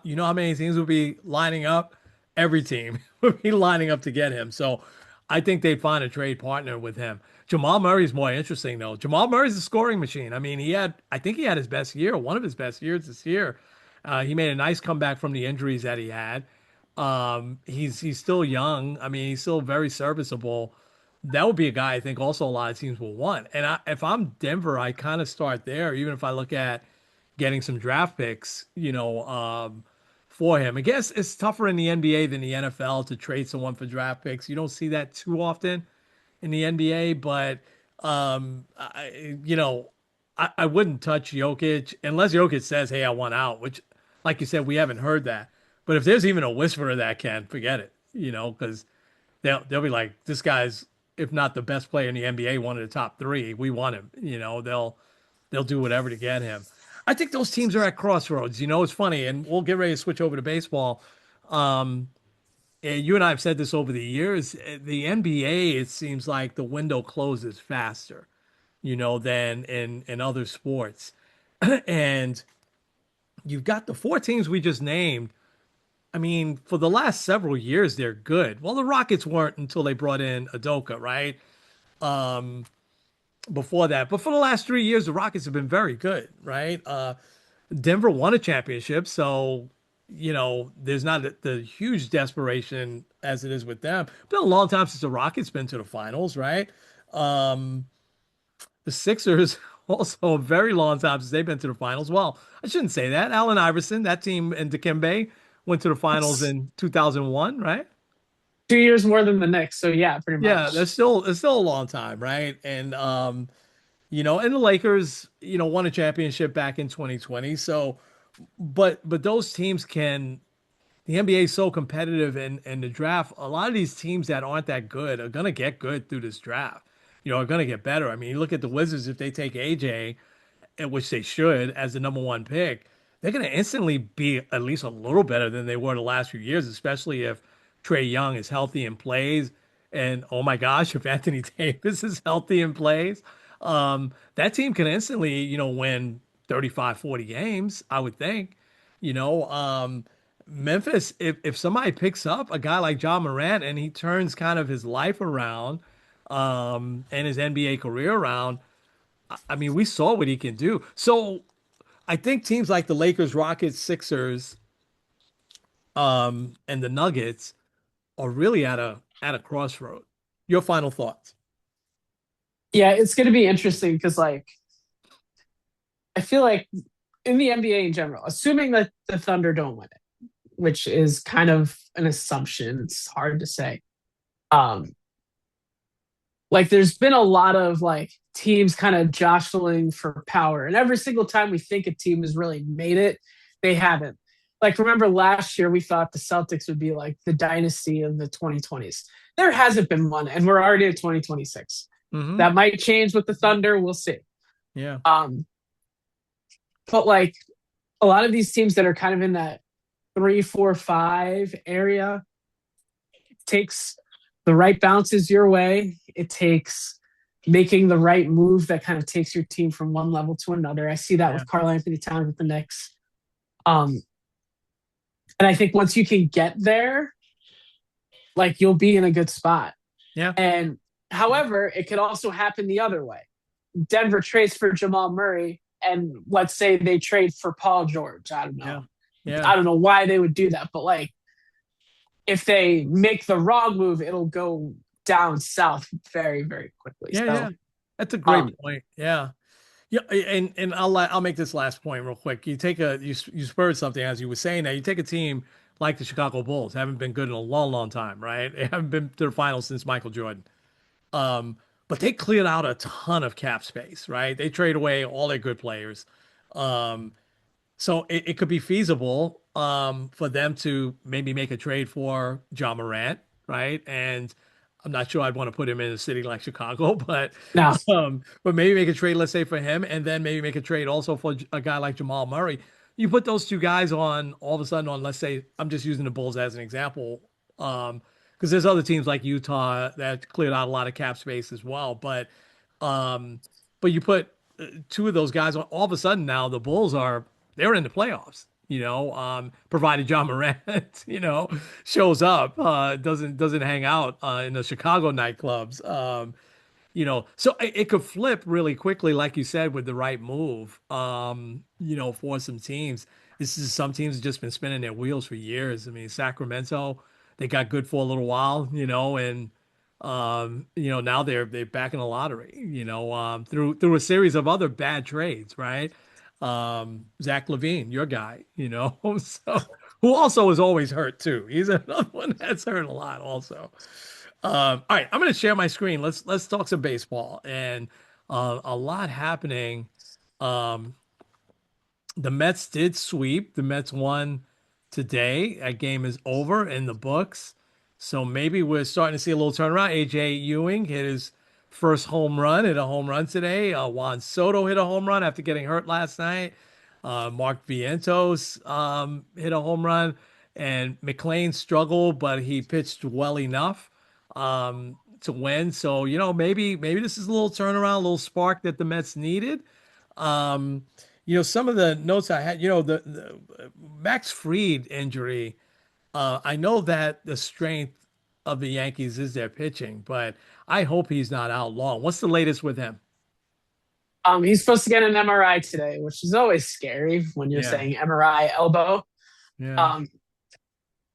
You know how many teams would be lining up? Every team would be lining up to get him. So I think they'd find a trade partner with him. Jamal Murray's more interesting though. Jamal Murray's a scoring machine. I mean, I think he had his best year, one of his best years this year. He made a nice comeback from the injuries that he had. He's still young. I mean, he's still very serviceable. That would be a guy I think also a lot of teams will want. And if I'm Denver, I kind of start there, even if I look at getting some draft picks, for him. I guess it's tougher in the NBA than the NFL to trade someone for draft picks. You don't see that too often in the NBA, but I wouldn't touch Jokic unless Jokic says, "Hey, I want out," which, like you said, we haven't heard that. But if there's even a whisper of that, Ken, forget it. Because they'll be like, this guy's if not the best player in the NBA, one of the top three. We want him. They'll do whatever to get him. I think those teams are at crossroads. It's funny, and we'll get ready to switch over to baseball. Um, and you and I have said this over the years. The NBA, it seems like the window closes faster, than in other sports. And you've got the four teams we just named. I mean, for the last several years, they're good. Well, the Rockets weren't until they brought in Adoka, right? Um, Before that, but for the last 3 years, the Rockets have been very good, right? Denver won a championship, so there's not the huge desperation as it is with them. Been a long time since the Rockets been to the finals, right? Um, the Sixers also a very long time since they've been to the finals. Well, I shouldn't say that. Allen Iverson, that team and Dikembe went to the finals That's in 2001, right? 2 years more than the Knicks. So yeah, pretty Yeah, much. it's still a long time, right? And the Lakers, won a championship back in 2020. So, but those teams can the NBA is so competitive and the draft, a lot of these teams that aren't that good are gonna get good through this draft. Are gonna get better. I mean, you look at the Wizards if they take AJ, which they should, as the number one pick, they're going to instantly be at least a little better than they were the last few years, especially if Trae Young is healthy and plays. And oh my gosh, if Anthony Davis is healthy and plays, that team can instantly, win 35, 40 games, I would think. You know, um, Memphis, if somebody picks up a guy like John Morant and he turns kind of his life around, and his NBA career around, I mean, we saw what he can do. So I think teams like the Lakers, Rockets, Sixers, and the Nuggets are really at a crossroad. Your final thoughts? Yeah, it's going to be interesting because like I feel like in the NBA in general, assuming that the Thunder don't win it, which is kind of an assumption, it's hard to say. Um, like there's been a lot of like teams kind of jostling for power, and every single time we think a team has really made it, they haven't. Like remember last year we thought the Celtics would be like the dynasty of the 2020s. There hasn't been one, and we're already at 2026. Hmm. That might change with the Thunder. We'll see. Yeah. Um, but like a lot of these teams that are kind of in that 3, 4, 5 area takes the right bounces your way. It takes making the right move that kind of takes your team from one level to another. I see that Yeah. with Karl Anthony Towns with the Knicks. Um, and I think once you can get there, like you'll be in a good spot. Yeah. And however, it could also happen the other way. Denver trades for Jamal Murray, and let's say they trade for Paul George. I don't Yeah. know. Yeah. I don't know why they would do that, but like if they make the wrong move, it'll go down south very, very quickly. Yeah. Yeah. So, That's a great um, point. Yeah. Yeah, and I'll make this last point real quick. You take you spurred something as you were saying that you take a team like the Chicago Bulls, haven't been good in a long, long time, right? They haven't been to the finals since Michael Jordan. Um, but they cleared out a ton of cap space, right? They trade away all their good players. Um, so it could be feasible for them to maybe make a trade for John Morant, right? And I'm not sure I'd want to put him in a city like Chicago, now, but maybe make a trade, let's say, for him, and then maybe make a trade also for a guy like Jamal Murray. You put those two guys on all of a sudden on, let's say, I'm just using the Bulls as an example, because there's other teams like Utah that cleared out a lot of cap space as well. Um, but you put two of those guys on, all of a sudden now the Bulls are they're in the playoffs. Provided John Morant, shows up, doesn't hang out in the Chicago nightclubs. So it could flip really quickly, like you said, with the right move. For some teams, some teams have just been spinning their wheels for years. I mean, Sacramento, they got good for a little while, and now they're back in the lottery, through a series of other bad trades, right? Zach Levine, your guy, so who also is always hurt too. He's another one that's hurt a lot also. All right, I'm going to share my screen. Let's talk some baseball and a lot happening. Um, the Mets did sweep. The Mets won today. That game is over in the books. So maybe we're starting to see a little turnaround. AJ Ewing hit his first home run, hit a home run today. Juan Soto hit a home run after getting hurt last night. Mark Vientos hit a home run. And McLean struggled, but he pitched well enough to win. So, maybe this is a little turnaround, a little spark that the Mets needed. Um, some of the notes I had, the Max Fried injury. I know that the strength of the Yankees is their pitching, but I hope he's not out long. What's the latest with him? he's supposed to get an MRI today, which is always scary when you're Yeah, saying MRI elbow. yeah. Um,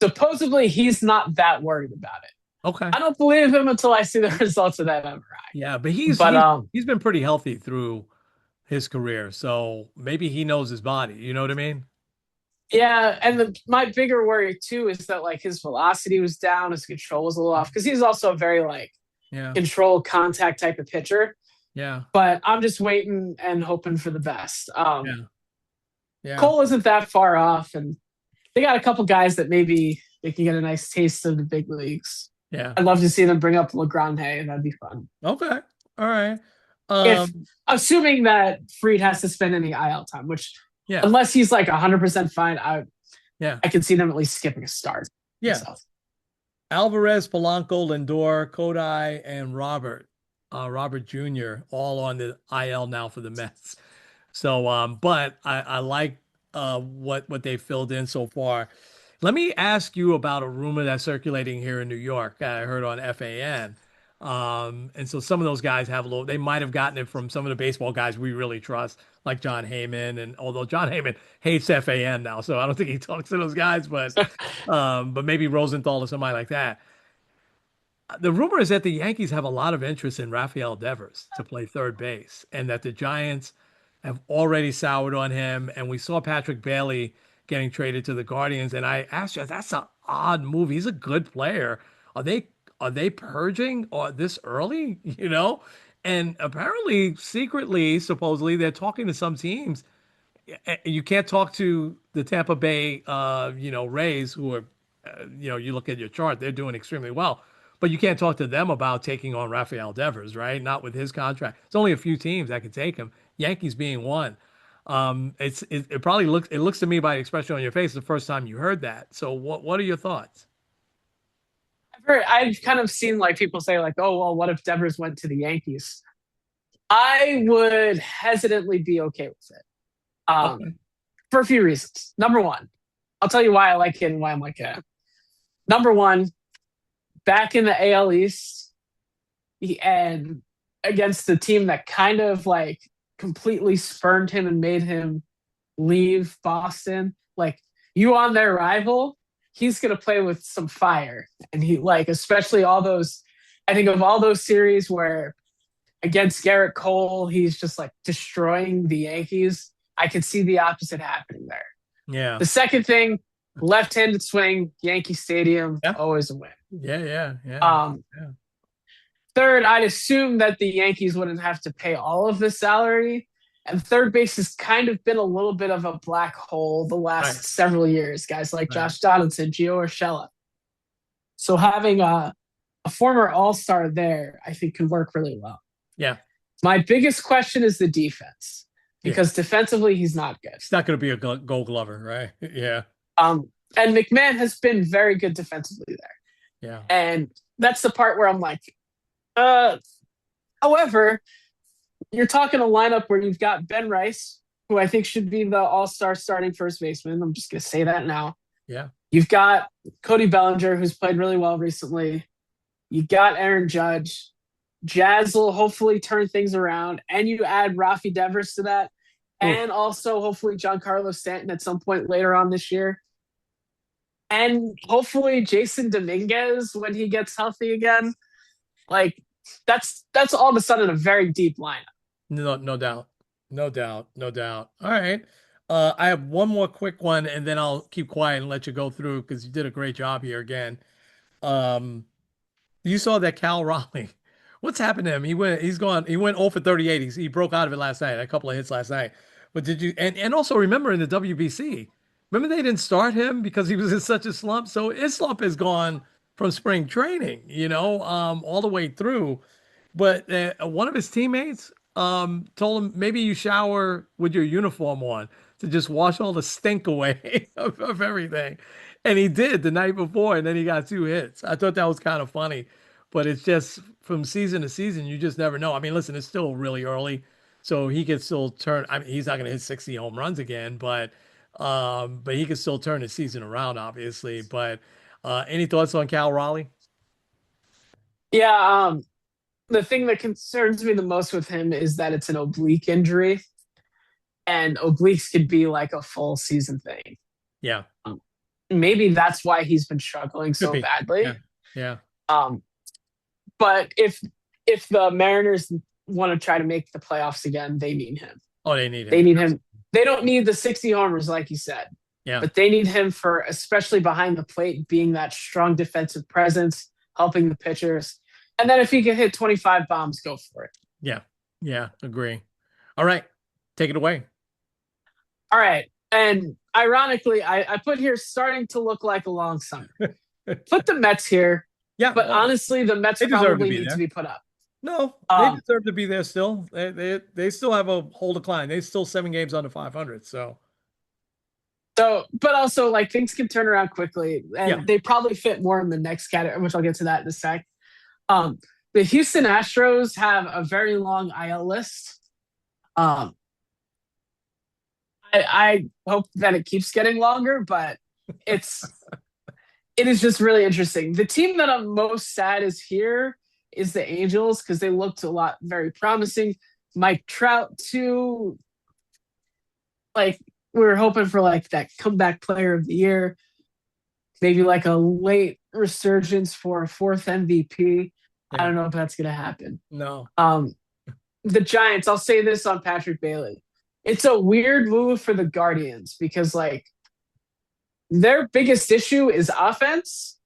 Supposedly he's not that worried about it. Okay. I don't believe him until I see the results of that MRI. Yeah, but he's But he's he's been pretty healthy through his career, so maybe he knows his body. You know what I mean? yeah, and my bigger worry too is that like his velocity was down, his control was a little off because he's also a very like Yeah, control contact type of pitcher. yeah, But I'm just waiting and hoping for the best. yeah, yeah, Cole isn't that far off, and they got a couple guys that maybe they can get a nice taste of the big leagues. yeah. I'd love to see them bring up LeGrande. That'd be fun. Okay. All right. If Um, assuming that Freed has to spend any IL time, which yeah, unless he's like 100% fine, yeah, I can see them at least skipping a start. yeah. So, Alvarez, Polanco, Lindor, Kodai, and Robert Jr. all on the IL now for the Mets. So, but I like what they filled in so far. Let me ask you about a rumor that's circulating here in New York. I heard on FAN. And so some of those guys have a little, they might have gotten it from some of the baseball guys we really trust, like John Heyman. And although John Heyman hates FAN now, so I don't think he talks to those guys, but maybe Rosenthal or somebody like that. The rumor is that the Yankees have a lot of interest in Rafael Devers to play third base, and that the Giants have already soured on him. And we saw Patrick Bailey getting traded to the Guardians, and I asked you, that's an odd move. He's a good player. Are they purging or this early? And apparently, secretly, supposedly, they're talking to some teams. You can't talk to the Tampa Bay, Rays, who are, you look at your chart, they're doing extremely well. But you can't talk to them about taking on Rafael Devers, right? Not with his contract. It's only a few teams that could take him. Yankees being one. It probably looks to me by the expression on your face the first time you heard that. So what are your thoughts? I've kind of seen like people say like, oh well, what if Devers went to the Yankees? I would hesitantly be okay with it. Okay. For a few reasons. Number one, I'll tell you why I like it and why I'm like it. Number one, back in the AL East and against the team that kind of like completely spurned him and made him leave Boston, like you on their rival, he's gonna play with some fire. And he like especially all those I think of all those series where against Garrett Cole, he's just like destroying the Yankees. I could see the opposite happening there. Yeah. The second thing, left-handed swing, Yankee Stadium, Yeah. always a win. Yeah. Yeah. Yeah. Um, Yeah. Third, I'd assume that the Yankees wouldn't have to pay all of the salary. And third base has kind of been a little bit of a black hole the Right. last several years, guys like Right. Josh Donaldson, Gio Urshela. So having a former all-star there, I think could work really well. Yeah. My biggest question is the defense Yeah. because defensively he's not good. He's not going to be a gold glover, right? Yeah. And McMahon has been very good defensively there. Yeah. And that's the part where I'm like, uh, however, you're talking a lineup where you've got Ben Rice, who I think should be the all-star starting first baseman. I'm just going to say that now. Yeah. You've got Cody Bellinger, who's played really well recently. You got Aaron Judge. Jazz will hopefully turn things around. And you add Rafi Devers to that. Oof. And also hopefully Giancarlo Stanton at some point later on this year. And hopefully Jason Dominguez when he gets healthy again. Like that's all of a sudden a very deep lineup. No, no doubt. No doubt. No doubt. All right. I have one more quick one and then I'll keep quiet and let you go through because you did a great job here again. Um, you saw that Cal Raleigh. What's happened to him? He went 0 for 38. He broke out of it last night, a couple of hits last night. But did you and also remember in the WBC, remember they didn't start him because he was in such a slump. So his slump has gone from spring training, all the way through. But one of his teammates told him maybe you shower with your uniform on to just wash all the stink away of everything. And he did the night before, and then he got 2 hits. I thought that was kind of funny, but it's just from season to season, you just never know. I mean, listen, it's still really early, so he could still turn. I mean, he's not going to hit 60 home runs again, but he could still turn the season around, obviously. But any thoughts on Cal Raleigh? Yeah, the thing that concerns me the most with him is that it's an oblique injury, and obliques could be like a full season thing. Yeah, Um, Maybe that's why he's been struggling could so be. badly. Yeah, yeah. Um, but if the Mariners want to try to make the playoffs again, they need him. Oh, they need They him. need him. They don't need the 60 homers like you said, Yeah. but they need him for especially behind the plate, being that strong defensive presence, helping the pitchers. And then if he can hit 25 bombs, go for it. Yeah. Yeah. Agree. All right. Take it away. All right. And ironically, I put here starting to look like a long summer. Put the Mets here, Yeah. but honestly, the Mets They deserve to probably be need to there. be put up. No, they Um, deserve to be there still. They still have a whole decline. They still 7 games under 500. So but also like things can turn around quickly, yeah. and they probably fit more in the next category, which I'll get to that in a sec. Um, the Houston Astros have a very long IL list. Um, I hope that it keeps getting longer, but it's it is just really interesting. The team that I'm most sad is here is the Angels because they looked a lot very promising. Mike Trout too. Like we were hoping for like that comeback player of the year, maybe like a late resurgence for a fourth MVP. I Yeah. don't know if that's gonna happen. No. The Giants, I'll say this on Patrick Bailey. It's a weird move for the Guardians because like their biggest issue is offense.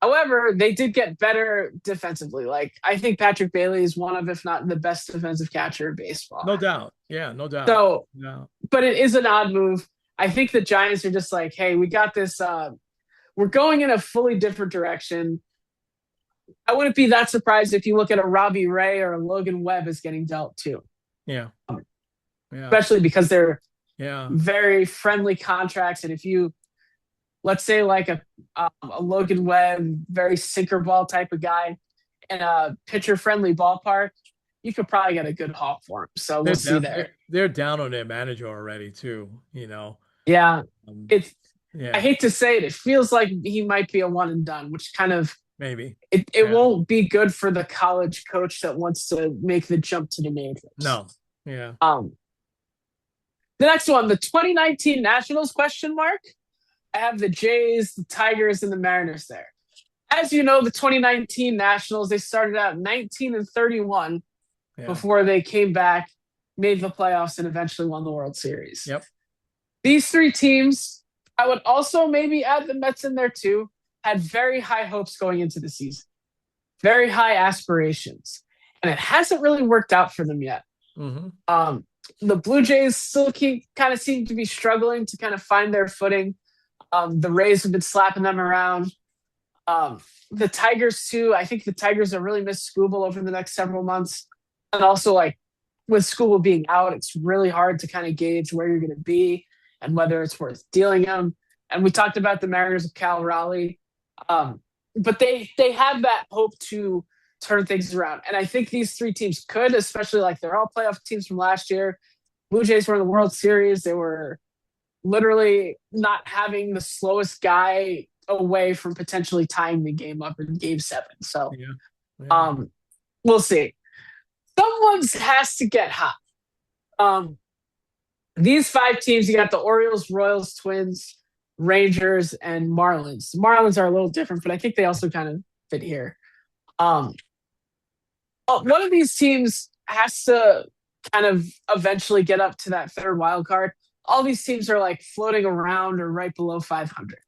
However, they did get better defensively. Like I think Patrick Bailey is one of, if not the best defensive catcher in baseball. No doubt. Yeah, no doubt. So, No. but it is an odd move. I think the Giants are just like, hey, we got this. We're going in a fully different direction. I wouldn't be that surprised if you look at a Robbie Ray or a Logan Webb as getting dealt too, Yeah. Yeah. especially because they're Yeah. very friendly contracts. And if you, let's say, like a Logan Webb, very sinker ball type of guy in a pitcher friendly ballpark, you could probably get a good haul for him. So we'll They're see down, there. they're down on their manager already too, Yeah, Um, it's. I yeah, hate to say it, it feels like he might be a one and done, which kind of maybe. it Yeah. won't be good for the college coach that wants to make the jump to the majors. No. Yeah. Um, the next one, the 2019 Nationals question mark. I have the Jays, the Tigers, and the Mariners there. As you know, the 2019 Nationals, they started out 19 and 31 Yeah. before they came back, made the playoffs, and eventually won the World Series. Yep. These three teams, I would also maybe add the Mets in there too, had very high hopes going into the season, very high aspirations, and it hasn't really worked out for them yet. Mm-hmm. The Blue Jays still kind of seem to be struggling to kind of find their footing. The Rays have been slapping them around. The Tigers too. I think the Tigers are really miss Scooble over the next several months, and also like with Scooble being out, it's really hard to kind of gauge where you're going to be and whether it's worth dealing him. And we talked about the Mariners of Cal Raleigh, but they have that hope to turn things around, and I think these three teams could, especially like they're all playoff teams from last year. Blue Jays were in the World Series. They were literally not having the slowest guy away from potentially tying the game up in game 7. So Yeah. Yeah. we'll see. Someone has to get hot. These 5 teams, you got the Orioles, Royals, Twins, Rangers, and Marlins. The Marlins are a little different, but I think they also kind of fit here. Um, one of these teams has to kind of eventually get up to that third wild card. All these teams are like floating around or right below 500.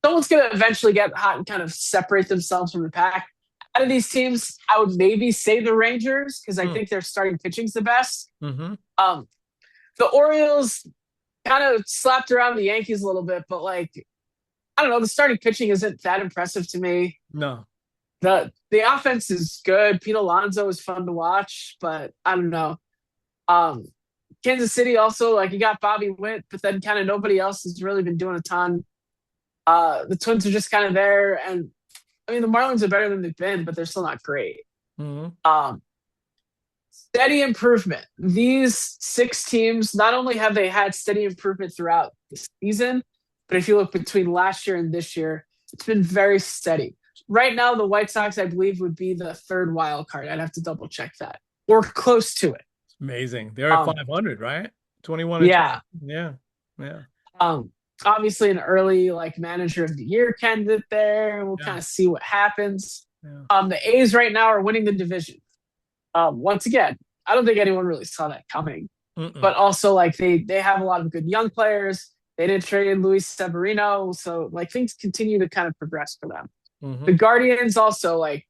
Someone's going to eventually get hot and kind of separate themselves from the pack. Out of these teams, I would maybe say the Rangers because I think their starting pitching's the best. Mm-hmm. The Orioles kind of slapped around the Yankees a little bit, but like I don't know, the starting pitching isn't that impressive to me. No. The offense is good. Pete Alonso is fun to watch, but I don't know. Kansas City also, like you got Bobby Witt, but then kind of nobody else has really been doing a ton. The Twins are just kind of there, and I mean the Marlins are better than they've been, but they're still not great. Mm-hmm. Steady improvement. These 6 teams, not only have they had steady improvement throughout the season, but if you look between last year and this year, it's been very steady. Right now, the White Sox, I believe, would be the third wild card. I'd have to double check that. Or close to it. It's amazing. They're at 500, right? 21 and yeah. 20. Yeah. Yeah. Obviously an early like manager of the year candidate there, and we'll kind of see what happens. Yeah. The A's right now are winning the division. Once again, I don't think anyone really saw that coming. But also like they have a lot of good young players. They didn't trade Luis Severino, so like things continue to kind of progress for them. Mm-hmm. The Guardians also like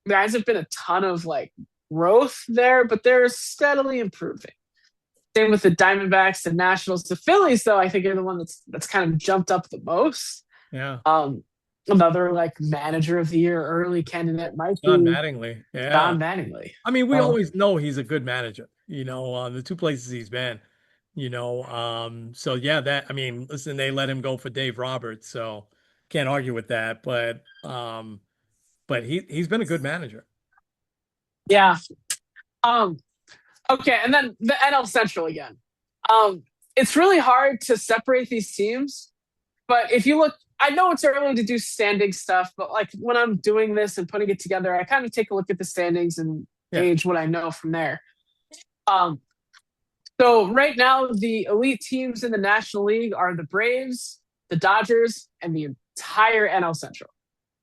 there hasn't been a ton of like growth there, but they're steadily improving. Same with the Diamondbacks, the Nationals, the Phillies, though I think are the one that's kind of jumped up the most. Yeah. Another like manager of the year early candidate might be Don Mattingly. Yeah. Don Mattingly. I mean, we always know he's a good manager, the 2 places he's been, so yeah, listen, they let him go for Dave Roberts, so can't argue with that, but he's been a good manager. Yeah. Okay, and then the NL Central again. It's really hard to separate these teams, but if you look, I know it's early to do standing stuff, but like when I'm doing this and putting it together, I kind of take a look at the standings and gauge what I know from there. So right now, the elite teams in the National League are the Braves, the Dodgers, and the entire NL Central.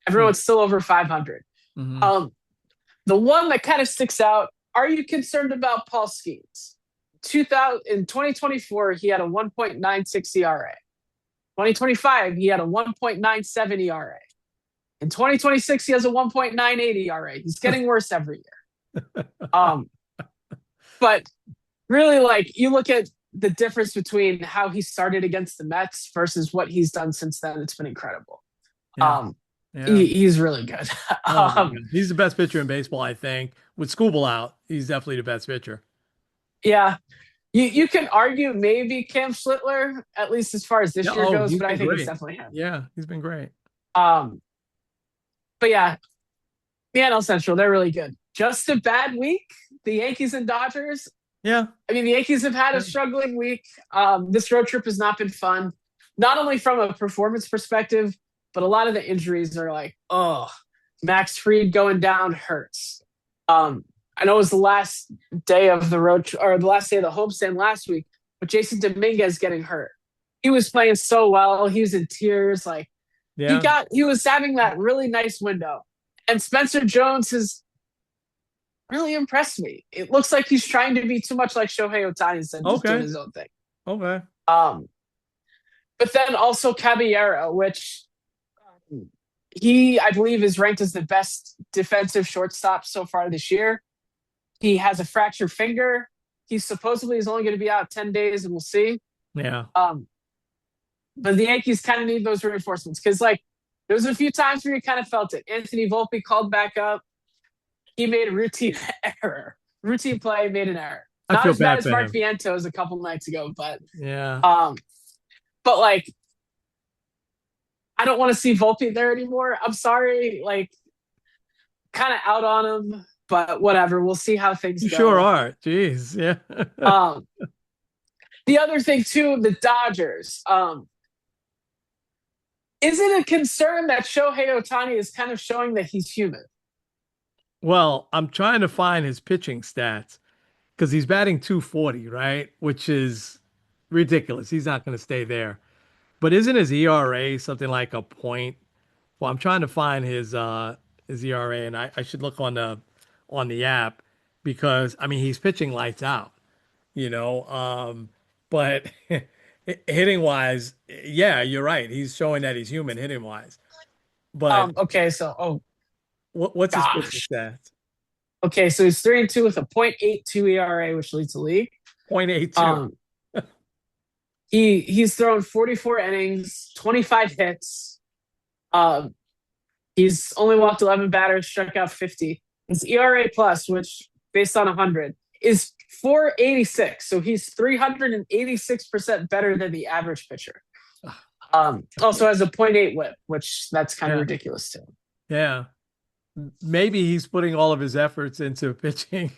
Everyone's still over 500. Mm-hmm. The one that kind of sticks out, are you concerned about Paul Skeens? In 2024, he had a 1.96 ERA. 2025, he had a 1.97 ERA. In 2026, he has a 1.98 ERA. He's getting worse every year. But really, like, you look at the difference between how he started against the Mets versus what he's done since then. It's been incredible. Yeah. He's really good. He's the best pitcher in baseball, I think. With Scooble out, he's definitely the best pitcher. Yeah. You can argue maybe Cam Schlittler, at least as far as this year goes, but I think it's definitely him. Yeah, he's been great. But yeah, the NL Central, they're really good. Just a bad week the Yankees and Dodgers. Yeah. I mean, the Yankees have had a Yeah. struggling week. This road trip has not been fun, not only from a performance perspective, but a lot of the injuries are like, oh, Max Fried going down hurts. I know it was the last day of the or the last day of the homestand last week, but Jason Dominguez getting hurt. He was playing so well. He was in tears. Like Yeah. he was having that really nice window. And Spencer Jones has really impressed me. It looks like he's trying to be too much like Shohei Ohtani instead of just doing Okay. his own thing. Okay. Um, but then also Caballero, which I believe, is ranked as the best defensive shortstop so far this year. He has a fractured finger. He supposedly is only going to be out 10 days, and we'll see. Yeah. But the Yankees kind of need those reinforcements because, like, there was a few times where you kind of felt it. Anthony Volpe called back up. He made a routine error. Routine play, made an error. I Not feel as bad bad as for Mark him. Vientos a couple nights ago, Yeah. but like, I don't want to see Volpe there anymore. I'm sorry, like, kind of out on him, but whatever. We'll see how things You sure go. are. Jeez. Yeah. Um, the other thing too, the Dodgers. Is it a concern that Shohei Ohtani is kind of showing that he's human? Well, I'm trying to find his pitching stats because he's batting 240, right? Which is ridiculous. He's not going to stay there. But isn't his ERA something like a point? Well, I'm trying to find his ERA, and I should look on the app because I mean he's pitching lights out, you know. But hitting wise, yeah, you're right. He's showing that he's human hitting wise. But Okay, so what's his pitching gosh. stats? Okay, so he's 3-2 with a .82 ERA, which leads the league. 0.82. Um, he's thrown 44 innings, 25 hits. Um, he's only walked 11 batters, struck out 50. His ERA plus, which based on 100, is 486. So he's 386% better than the average pitcher. Also has a .8 whip, which that's kind of Yeah. ridiculous too. Yeah. Maybe he's putting all of his efforts into pitching.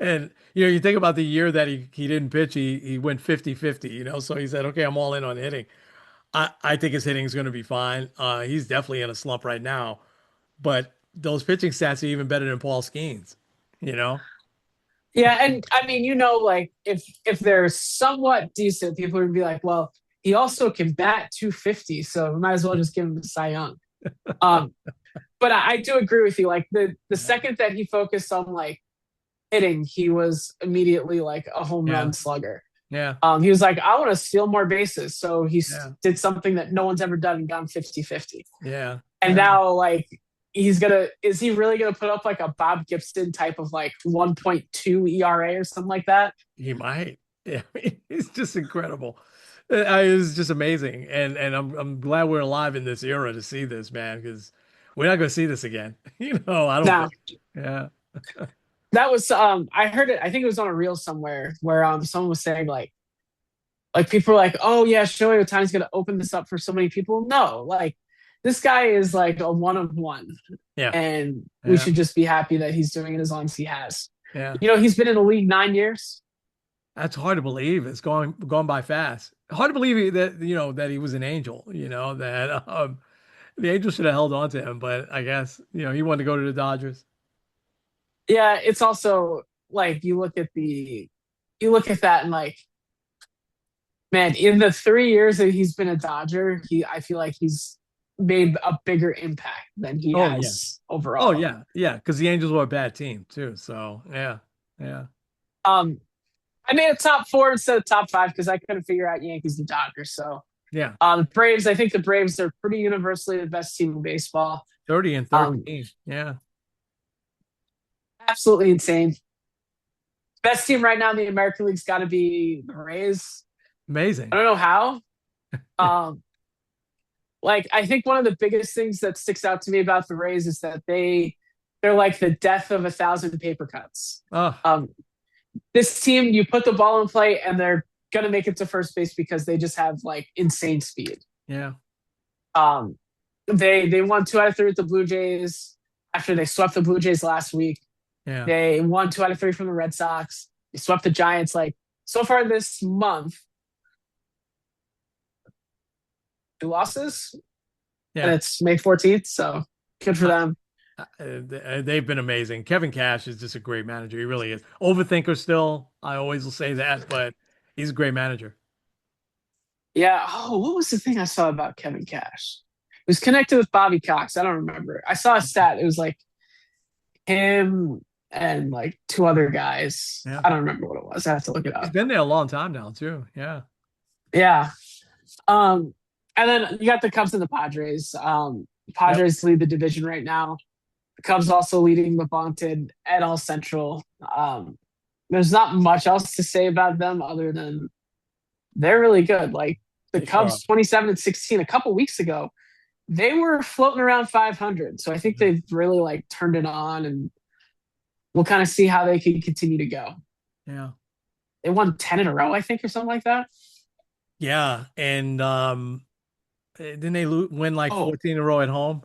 And you think about the year that he didn't pitch, he went 50-50, so he said, okay, I'm all in on hitting. I think his hitting is going to be fine. He's definitely in a slump right now, but those pitching stats are even better than Paul Skeens, you know? Yeah, and I mean, like if they're somewhat decent, people would be like, well, he also can bat 250, so we might as well just give him a Cy Young. But I do agree with you. Like the second that he focused on like hitting, he was immediately like a home Yeah. run slugger. Yeah. He was like, I want to steal more bases. So he Yeah. did something that no one's ever done and gone 50-50. Yeah. And Yeah. now like is he really gonna put up like a Bob Gibson type of like 1.2 ERA or something like that? He might. Yeah. I mean, it's just incredible. It's just amazing. And I'm glad we're alive in this era to see this, man, because we're not going to see this again. I don't Now think. Yeah. that was I heard it, I think it was on a reel somewhere where someone was saying like people are like, oh yeah, Shohei Ohtani's gonna open this up for so many people. No, like this guy is like a one of one. Yeah. And we Yeah. should just be happy that he's doing it as long as he has. Yeah. He's been in the league 9 years. That's hard to believe. It's gone by fast. Hard to believe that he was an angel, that the Angels should have held on to him, but I guess, he wanted to go to the Dodgers. Yeah, it's also like you look at that and like, man, in the 3 years that he's been a Dodger, I feel like he's made a bigger impact than he Oh, yeah. has Oh, overall. yeah. Yeah. Because the Angels were a bad team, too. So, yeah. Yeah. I made a top 4 instead of top 5 because I couldn't figure out Yankees and Dodgers. So, Yeah. Braves, I think the Braves are pretty universally the best team in baseball. 30 and 13. Yeah. Absolutely insane. Best team right now in the American League's got to be the Rays. Amazing. I don't know how. Like I think one of the biggest things that sticks out to me about the Rays is that they're like the death of 1,000 paper cuts. Oh, This team, you put the ball in play and they're gonna make it to first base because they just have like insane speed. yeah. They won 2 out of 3 with the Blue Jays after they swept the Blue Jays last week. Yeah. They won 2 out of 3 from the Red Sox. They swept the Giants. Like so far this month, 2 losses, and Yeah. it's May 14th. So good for Uh, them. they've been amazing. Kevin Cash is just a great manager. He really is. Overthinker still. I always will say that, but he's a great manager. Yeah. Oh, what was the thing I saw about Kevin Cash? It was connected with Bobby Cox. I don't remember. I saw a stat. It was like him and like 2 other guys. Yeah. I don't remember what it was. I have to look it He's up. been there a long time now, too. Yeah. Yeah. Um, and then you got the Cubs and the Padres. Yep. Padres lead the division right now. The Cubs also leading the vaunted NL Central. There's not much else to say about them other than they're really good. Like the They sure are. Cubs 27-16 a couple weeks ago, they were floating around 500. So I think Mhm. they've really like turned it on, and we'll kind of see how they can continue to go. Yeah. They won 10 in a row, I think, or something like that. Yeah. And didn't they win like Oh, 14 in a row at home?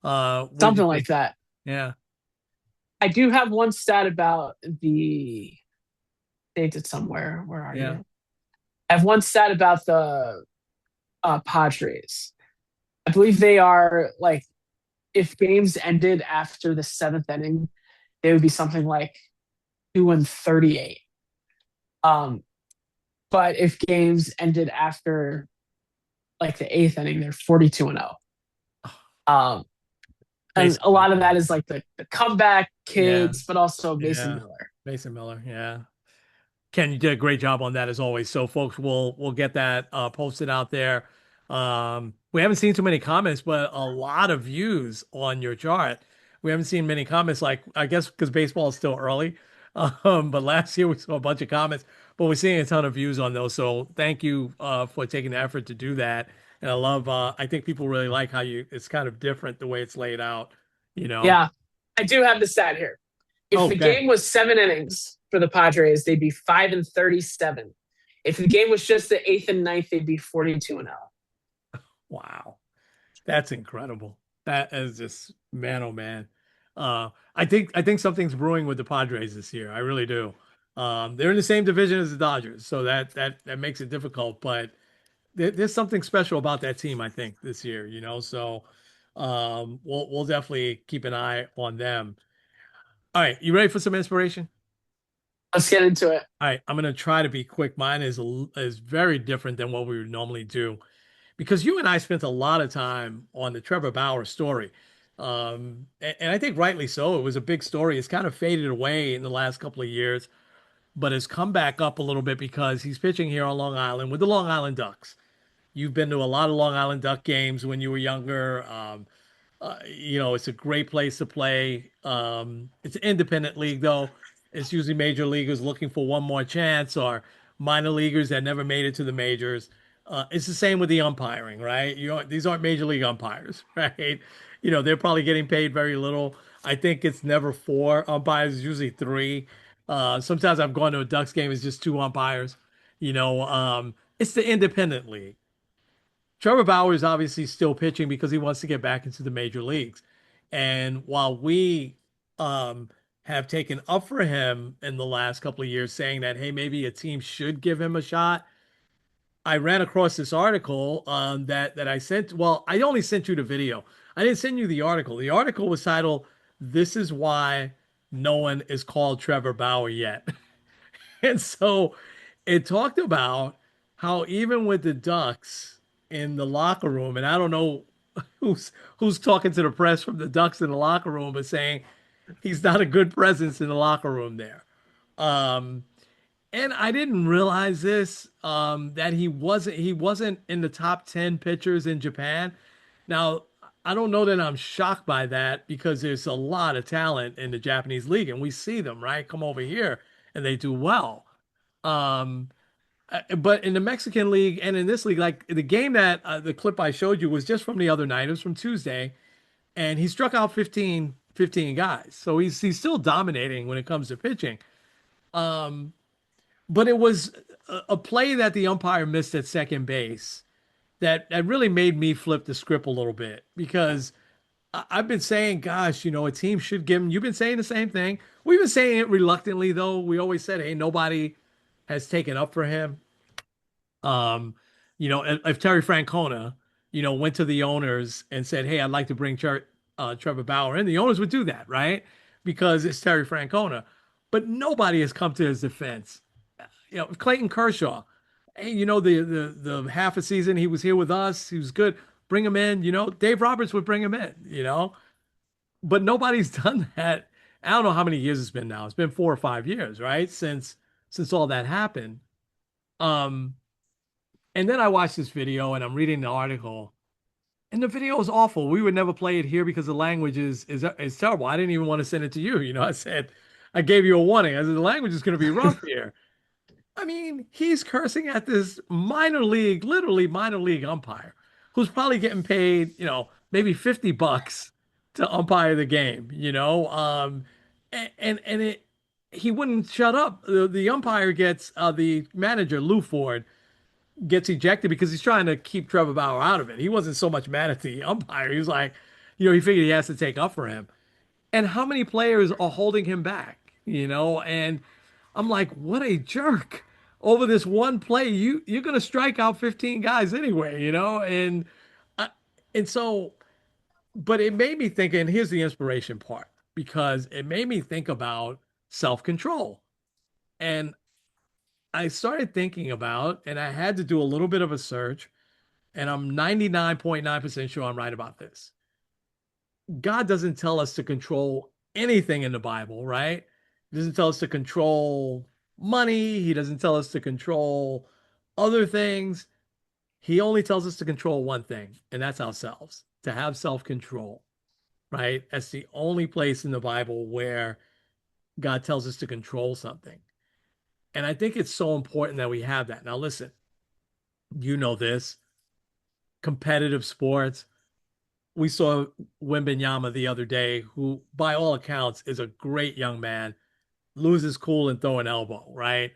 What did you something like think? that. Yeah. I do have one stat about the dated it somewhere. Where are Yeah. you? I have one stat about the Padres. I believe they are like if games ended after the seventh inning, they would be something like 2-38. Um, but if games ended after like the eighth inning, they're 42-0. Um, and Mason a lot of Miller. that is like the comeback Yeah. kids, but also Mason Yeah. Miller. Mason Miller. Yeah. Ken, you did a great job on that as always. So folks, we'll get that posted out there. We haven't seen too many comments, but a lot of views on your chart. We haven't seen many comments, like I guess because baseball is still early. But last year we saw a bunch of comments, but we're seeing a ton of views on those. So thank you for taking the effort to do that. And I think people really like how it's kind of different the way it's laid out, you know. Yeah, I do have the stat here. If the Okay. game was 7 innings for the Padres, they'd be 5-37. If the game was just the eighth and ninth, they'd be 42-0. Wow. That's incredible. That is just man, oh man. I think something's brewing with the Padres this year. I really do. They're in the same division as the Dodgers, so that makes it difficult. But there's something special about that team, I think, this year. So we'll definitely keep an eye on them. All right, you ready for some inspiration? Let's get into it. All right, I'm gonna try to be quick. Mine is very different than what we would normally do because you and I spent a lot of time on the Trevor Bauer story. And I think rightly so. It was a big story. It's kind of faded away in the last couple of years, but has come back up a little bit because he's pitching here on Long Island with the Long Island Ducks. You've been to a lot of Long Island Duck games when you were younger. It's a great place to play. It's an independent league, though. It's usually major leaguers looking for one more chance or minor leaguers that never made it to the majors. It's the same with the umpiring, right? These aren't major league umpires, right? They're probably getting paid very little. I think it's never four umpires, it's usually three. Sometimes I've gone to a Ducks game, it's just two umpires. It's the independent league. Trevor Bauer is obviously still pitching because he wants to get back into the major leagues. And while we um, have taken up for him in the last couple of years, saying that, hey, maybe a team should give him a shot, I ran across this article that I sent. Well, I only sent you the video. I didn't send you the article. The article was titled, "This is Why No One is Called Trevor Bauer Yet." And so it talked about how even with the Ducks in the locker room, and I don't know who's talking to the press from the Ducks in the locker room, but saying he's not a good presence in the locker room there. Um, and I didn't realize this that he wasn't in the top 10 pitchers in Japan. Now, I don't know that I'm shocked by that because there's a lot of talent in the Japanese league, and we see them, right, come over here and they do well. Um, but in the Mexican league and in this league, like the game that the clip I showed you was just from the other night. It was from Tuesday, and he struck out 15 guys. So he's still dominating when it comes to pitching. But it was a play that the umpire missed at second base that really made me flip the script a little bit because I've been saying, gosh, a team should give him. You've been saying the same thing. We've been saying it reluctantly, though. We always said, hey, nobody has taken up for him. Um, if Terry Francona, went to the owners and said, hey, I'd like to bring Trevor Bauer in, the owners would do that, right? Because it's Terry Francona. But nobody has come to his defense. Clayton Kershaw, hey, the half a season he was here with us, he was good. Bring him in, Dave Roberts would bring him in. But nobody's done that. I don't know how many years it's been now. It's been 4 or 5 years, right? Since all that happened. Um, and then I watched this video and I'm reading the article, and the video is awful. We would never play it here because the language is terrible. I didn't even want to send it to you. I said, I gave you a warning. I said the language is going to be rough here. I mean, he's cursing at this minor league, literally minor league umpire, who's probably getting paid, maybe $50 to umpire the game, and he wouldn't shut up. The umpire gets the manager Lou Ford gets ejected because he's trying to keep Trevor Bauer out of it. He wasn't so much mad at the umpire. He was like, he figured he has to take up for him. And how many players are holding him back, And I'm like, what a jerk. Over this one play, you're gonna strike out 15 guys anyway, uh, and so, but it made me think, and here's the inspiration part, because it made me think about self-control. And I started thinking about, and I had to do a little bit of a search, and I'm 99.9% sure I'm right about this. God doesn't tell us to control anything in the Bible, right? He doesn't tell us to control money. He doesn't tell us to control other things. He only tells us to control one thing, and that's ourselves, to have self-control, right? That's the only place in the Bible where God tells us to control something. And I think it's so important that we have that. Now, listen, you know this, competitive sports. We saw Wembenyama the other day, who, by all accounts, is a great young man, loses cool and throw an elbow, right?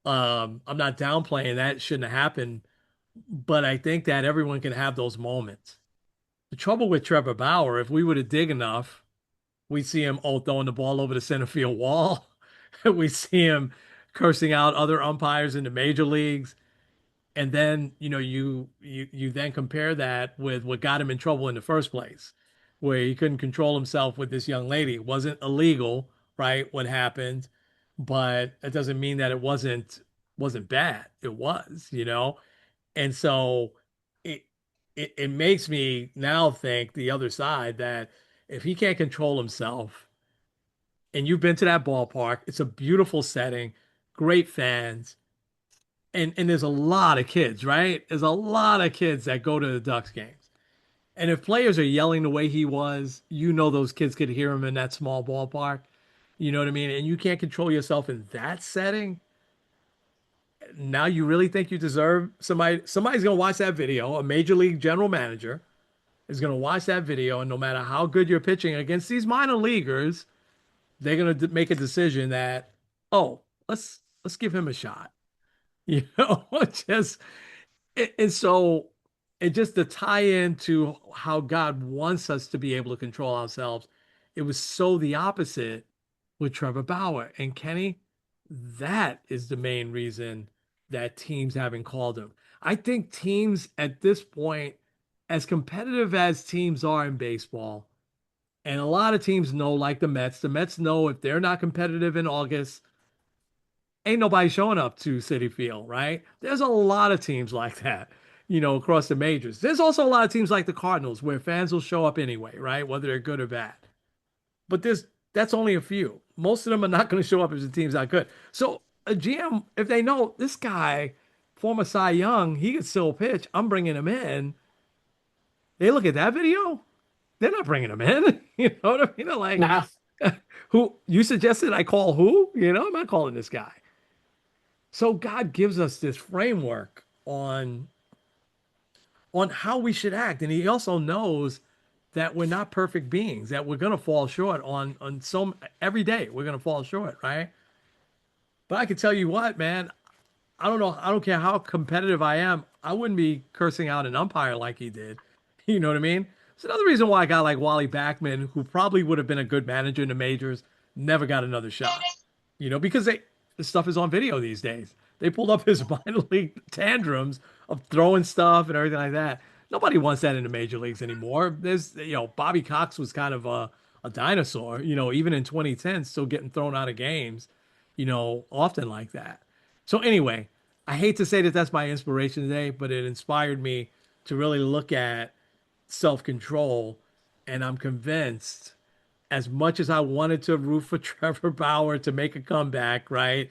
I'm not downplaying that. It shouldn't have happened, but I think that everyone can have those moments. The trouble with Trevor Bauer, if we were to dig enough, we see him throwing the ball over the center field wall. We see him cursing out other umpires in the major leagues. And then, you then compare that with what got him in trouble in the first place, where he couldn't control himself with this young lady. It wasn't illegal, right? What happened, but it doesn't mean that it wasn't bad. It was. And so it it makes me now think the other side that if he can't control himself, and you've been to that ballpark, it's a beautiful setting, great fans, and there's a lot of kids, right? There's a lot of kids that go to the Ducks games. And if players are yelling the way he was, those kids could hear him in that small ballpark. You know what I mean? And you can't control yourself in that setting. Now you really think you deserve somebody's going to watch that video, a major league general manager is going to watch that video, and no matter how good you're pitching against these minor leaguers, they're going to make a decision that, oh, let's give him a shot. You know, just and so it just to tie into how God wants us to be able to control ourselves, it was so the opposite with Trevor Bauer. And Kenny, that is the main reason that teams haven't called him. I think teams at this point, as competitive as teams are in baseball, and a lot of teams know, like the Mets know if they're not competitive in August, ain't nobody showing up to Citi Field, right? There's a lot of teams like that, across the majors. There's also a lot of teams like the Cardinals where fans will show up anyway, right? Whether they're good or bad. But that's only a few. Most of them are not going to show up if the team's not good. So a GM, if they know this guy, former Cy Young, he can still pitch, I'm bringing him in. They look at that video, they're not bringing him in. You know what I mean? They're like, Nah, who you suggested I call who? I'm not calling this guy. So God gives us this framework on how we should act, and He also knows that we're not perfect beings, that we're going to fall short on some every day. We're going to fall short, right? But I can tell you what, man, I don't know. I don't care how competitive I am. I wouldn't be cursing out an umpire like he did. You know what I mean? It's another reason why a guy like Wally Backman, who probably would have been a good manager in the majors, never got another shot. Because the stuff is on video these days. They pulled up his minor league tantrums of throwing stuff and everything like that. Nobody wants that in the major leagues anymore. Bobby Cox was kind of a dinosaur, even in 2010, still getting thrown out of games, often like that. So anyway, I hate to say that that's my inspiration today, but it inspired me to really look at self-control, and I'm convinced, as much as I wanted to root for Trevor Bauer to make a comeback, right?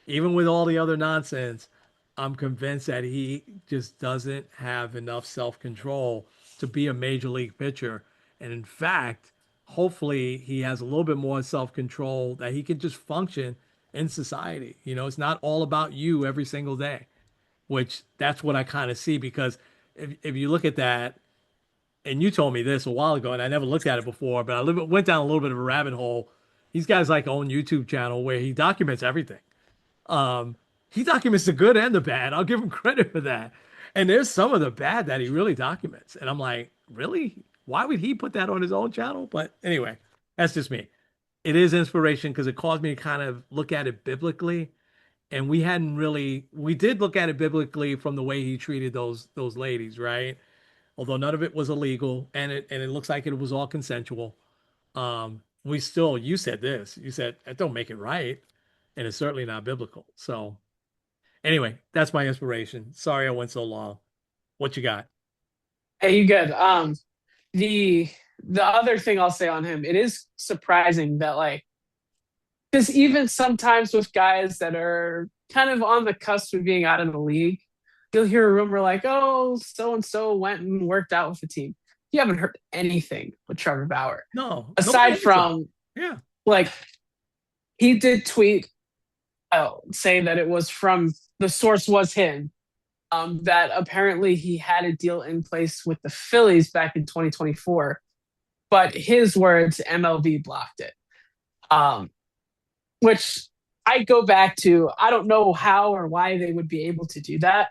Even with all the other nonsense, I'm convinced that he just doesn't have enough self-control to be a major league pitcher. And in fact, hopefully he has a little bit more self-control that he can just function in society. It's not all about you every single day, which that's what I kind of see because if you look at that, and you told me this a while ago, and I never looked at it before, but went down a little bit of a rabbit hole. These guys like own YouTube channel where he documents everything. He documents the good and the bad. I'll give him credit for that. And there's some of the bad that he really documents. And I'm like, really? Why would he put that on his own channel? But anyway, that's just me. It is inspiration because it caused me to kind of look at it biblically. And we did look at it biblically from the way he treated those ladies, right? Although none of it was illegal and it looks like it was all consensual. We still, you said this, you said that don't make it right, and it's certainly not biblical. So anyway, that's my inspiration. Sorry I went so long. What you got? Hey, you good? The the other thing I'll say on him, it is surprising that like because even sometimes with guys that are kind of on the cusp of being out of the league, you'll hear a rumor like, "Oh, so and so went and worked out with the team." You haven't heard anything with Trevor Bauer No, nobody aside thinks so. from Yeah. like he did tweet saying that it was from the source was him. That apparently he had a deal in place with the Phillies back in 2024, but his words, MLB blocked it. Um, which I go back to, I don't know how or why they would be able to do that.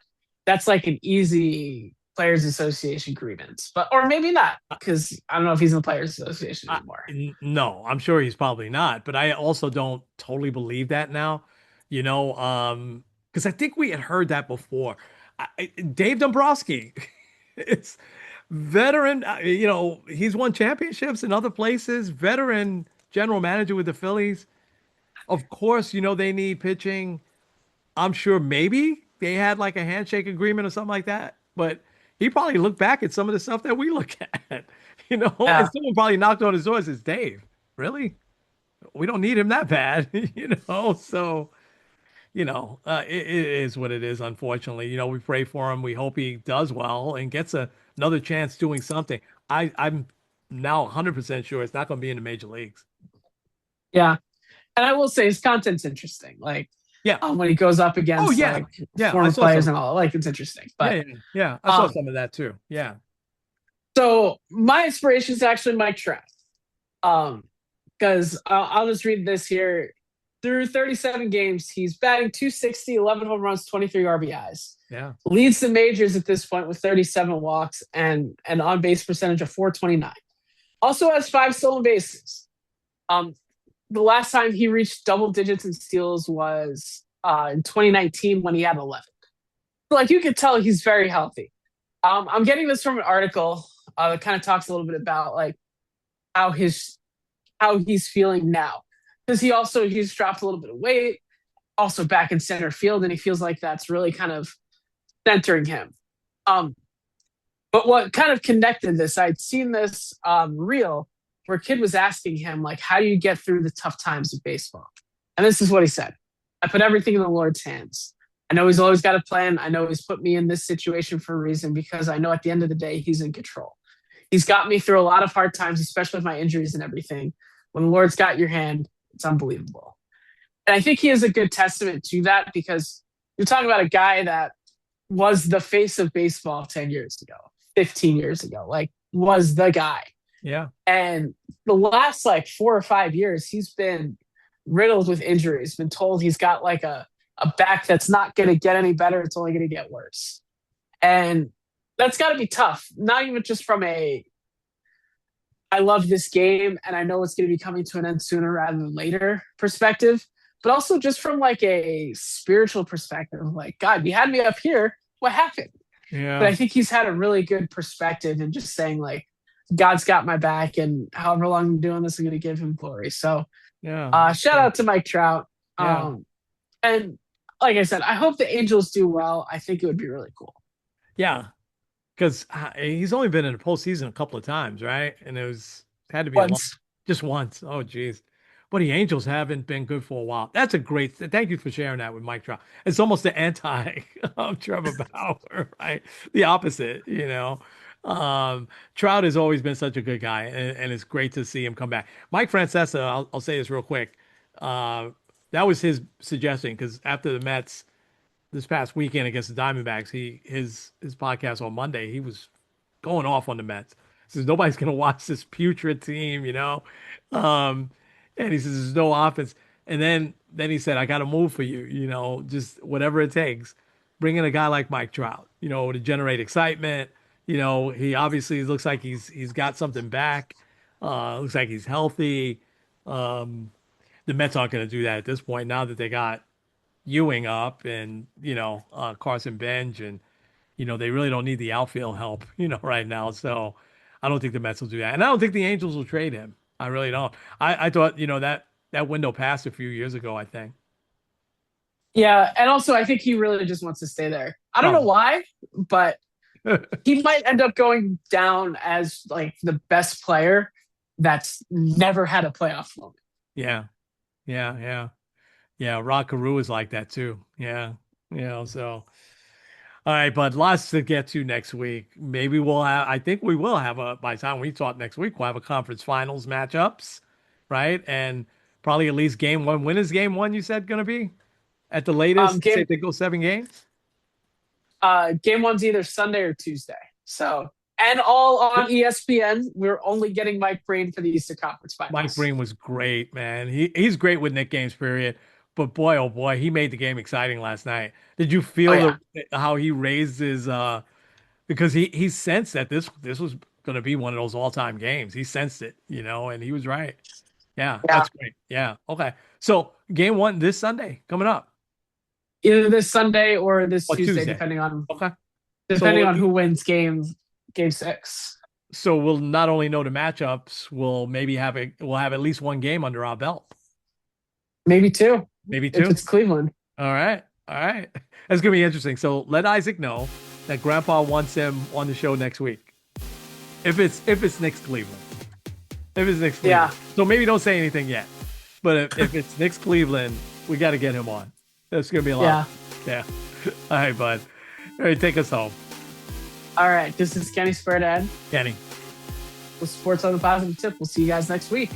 That's like an easy Players Association grievance, but or maybe not because I don't know if he's in the Players Association anymore. No, I'm sure he's probably not, but I also don't totally believe that now, because I think we had heard that before. Dave Dombrowski, it's veteran, he's won championships in other places, veteran general manager with the Phillies. Of course, they need pitching. I'm sure maybe they had like a handshake agreement or something like that, but he probably looked back at some of the stuff that we look at, and Yeah, someone probably knocked on his door and says, Dave, really? We don't need him that bad, So, it is what it is, unfortunately. We pray for him. We hope he does well and gets another chance doing something. I'm now 100% sure it's not going to be in the major leagues. yeah. And I will say his content's interesting. Like Yeah. when he goes up Oh, against yeah. like Yeah. I former saw players some. and all, like it's interesting. Yeah. But Yeah. Yeah. I saw um, some of that too. Yeah. so my inspiration is actually Mike Trout. Because I'll just read this here. Through 37 games, he's batting 260, 11 home runs, 23 RBIs. Yeah. Leads the majors at this point with 37 walks and an on base percentage of 429. Also has 5 stolen bases. Um, the last time he reached double digits in steals was in 2019 when he had 11. Like you could tell he's very healthy. I'm getting this from an article that kind of talks a little bit about like how his how he's feeling now because he's dropped a little bit of weight, also back in center field, and he feels like that's really kind of centering him. Um, but what kind of connected this? I'd seen this reel where a kid was asking him like, "How do you get through the tough times of baseball?" And this is what he said: "I put everything in the Lord's hands. I know He's always got a plan. I know He's put me in this situation for a reason because I know at the end of the day He's in control. He's got me through a lot of hard times, especially with my injuries and everything. When the Lord's got your hand, it's unbelievable." And I think he is a good testament to that because you're talking about a guy that was the face of baseball 10 years ago, 15 years ago, like was the guy. Yeah. And the last like 4 or 5 years, he's been riddled with injuries, been told he's got like a back that's not going to get any better. It's only going to get worse. And that's got to be tough, not even just from a I love this game and I know it's going to be coming to an end sooner rather than later perspective, but also just from like a spiritual perspective, like, God, you had me up here. What happened? But Yeah. I think he's had a really good perspective and just saying, like, God's got my back and however long I'm doing this, I'm going to give him glory. So Yeah. shout out to Mike Trout. Yeah. And like I said, I hope the Angels do well. I think it would be really cool. Yeah. Because he's only been in the postseason a couple of times, right? And it was had to be a long, Once, just once. Oh, geez. But the Angels haven't been good for a while. That's a great. Thank you for sharing that with Mike Trout. It's almost the anti of Trevor Bauer, right? The opposite, you know. Trout has always been such a good guy, and it's great to see him come back. Mike Francesa, I'll say this real quick. Uh, that was his suggestion because after the Mets this past weekend against the Diamondbacks, his podcast on Monday, he was going off on the Mets. He says nobody's gonna watch this putrid team, you know. Um, and he says there's no offense. And then he said, I got to move for you, you know, just whatever it takes. Bring in a guy like Mike Trout, you know, to generate excitement. You know, he obviously looks like he's got something back. Looks like he's healthy. Um, the Mets aren't going to do that at this point now that they got Ewing up and Carson Bench and they really don't need the outfield help right now. So I don't think the Mets will do that, and I don't think the Angels will trade him. I really don't. I thought that window passed a few years ago. I think. yeah. And also, I think he really just wants to stay there. I don't know Oh, why, but he might end up going down as like the best player that's never had a playoff moment. yeah, yeah, yeah, yeah. Rod Carew is like that too. Yeah, so. All right, but lots to get to next week. Maybe we'll have, I think we will have by the time we talk next week, we'll have a conference finals matchups, right? And probably at least game one. When is game one, you said, going to be? At the latest, say Game if they go 7 games? game one's either Sunday or Tuesday. So and all on ESPN. We're only getting Mike Breen for the Eastern Conference Mike Finals. Breen was great, man. He's great with Nick Games, period. But boy, oh boy, he made the game exciting last night. Did you Oh feel yeah, how he raised his because he sensed that this was going to be one of those all-time games. He sensed it, and he was right. Yeah, yeah. that's great. Yeah. Okay. So game one this Sunday coming up Either this Sunday or this or Tuesday, Tuesday. depending on Okay. So depending on who wins game six. we'll not only know the matchups, we'll maybe we'll have at least one game under our belt. Maybe two Maybe if two. it's Cleveland. All right. All right. That's gonna be interesting. So let Isaac know that Grandpa wants him on the show next week. If it's Knicks Cleveland. If it's Knicks Cleveland. Yeah, So maybe don't say anything yet. But if it's Knicks Cleveland, we got to get him on. That's gonna be a lot. yeah. Yeah. All right, bud. All right, take us home, All right. This is Kenny Squared Ed Kenny. with Sports on the Positive Tip. We'll see you guys next week.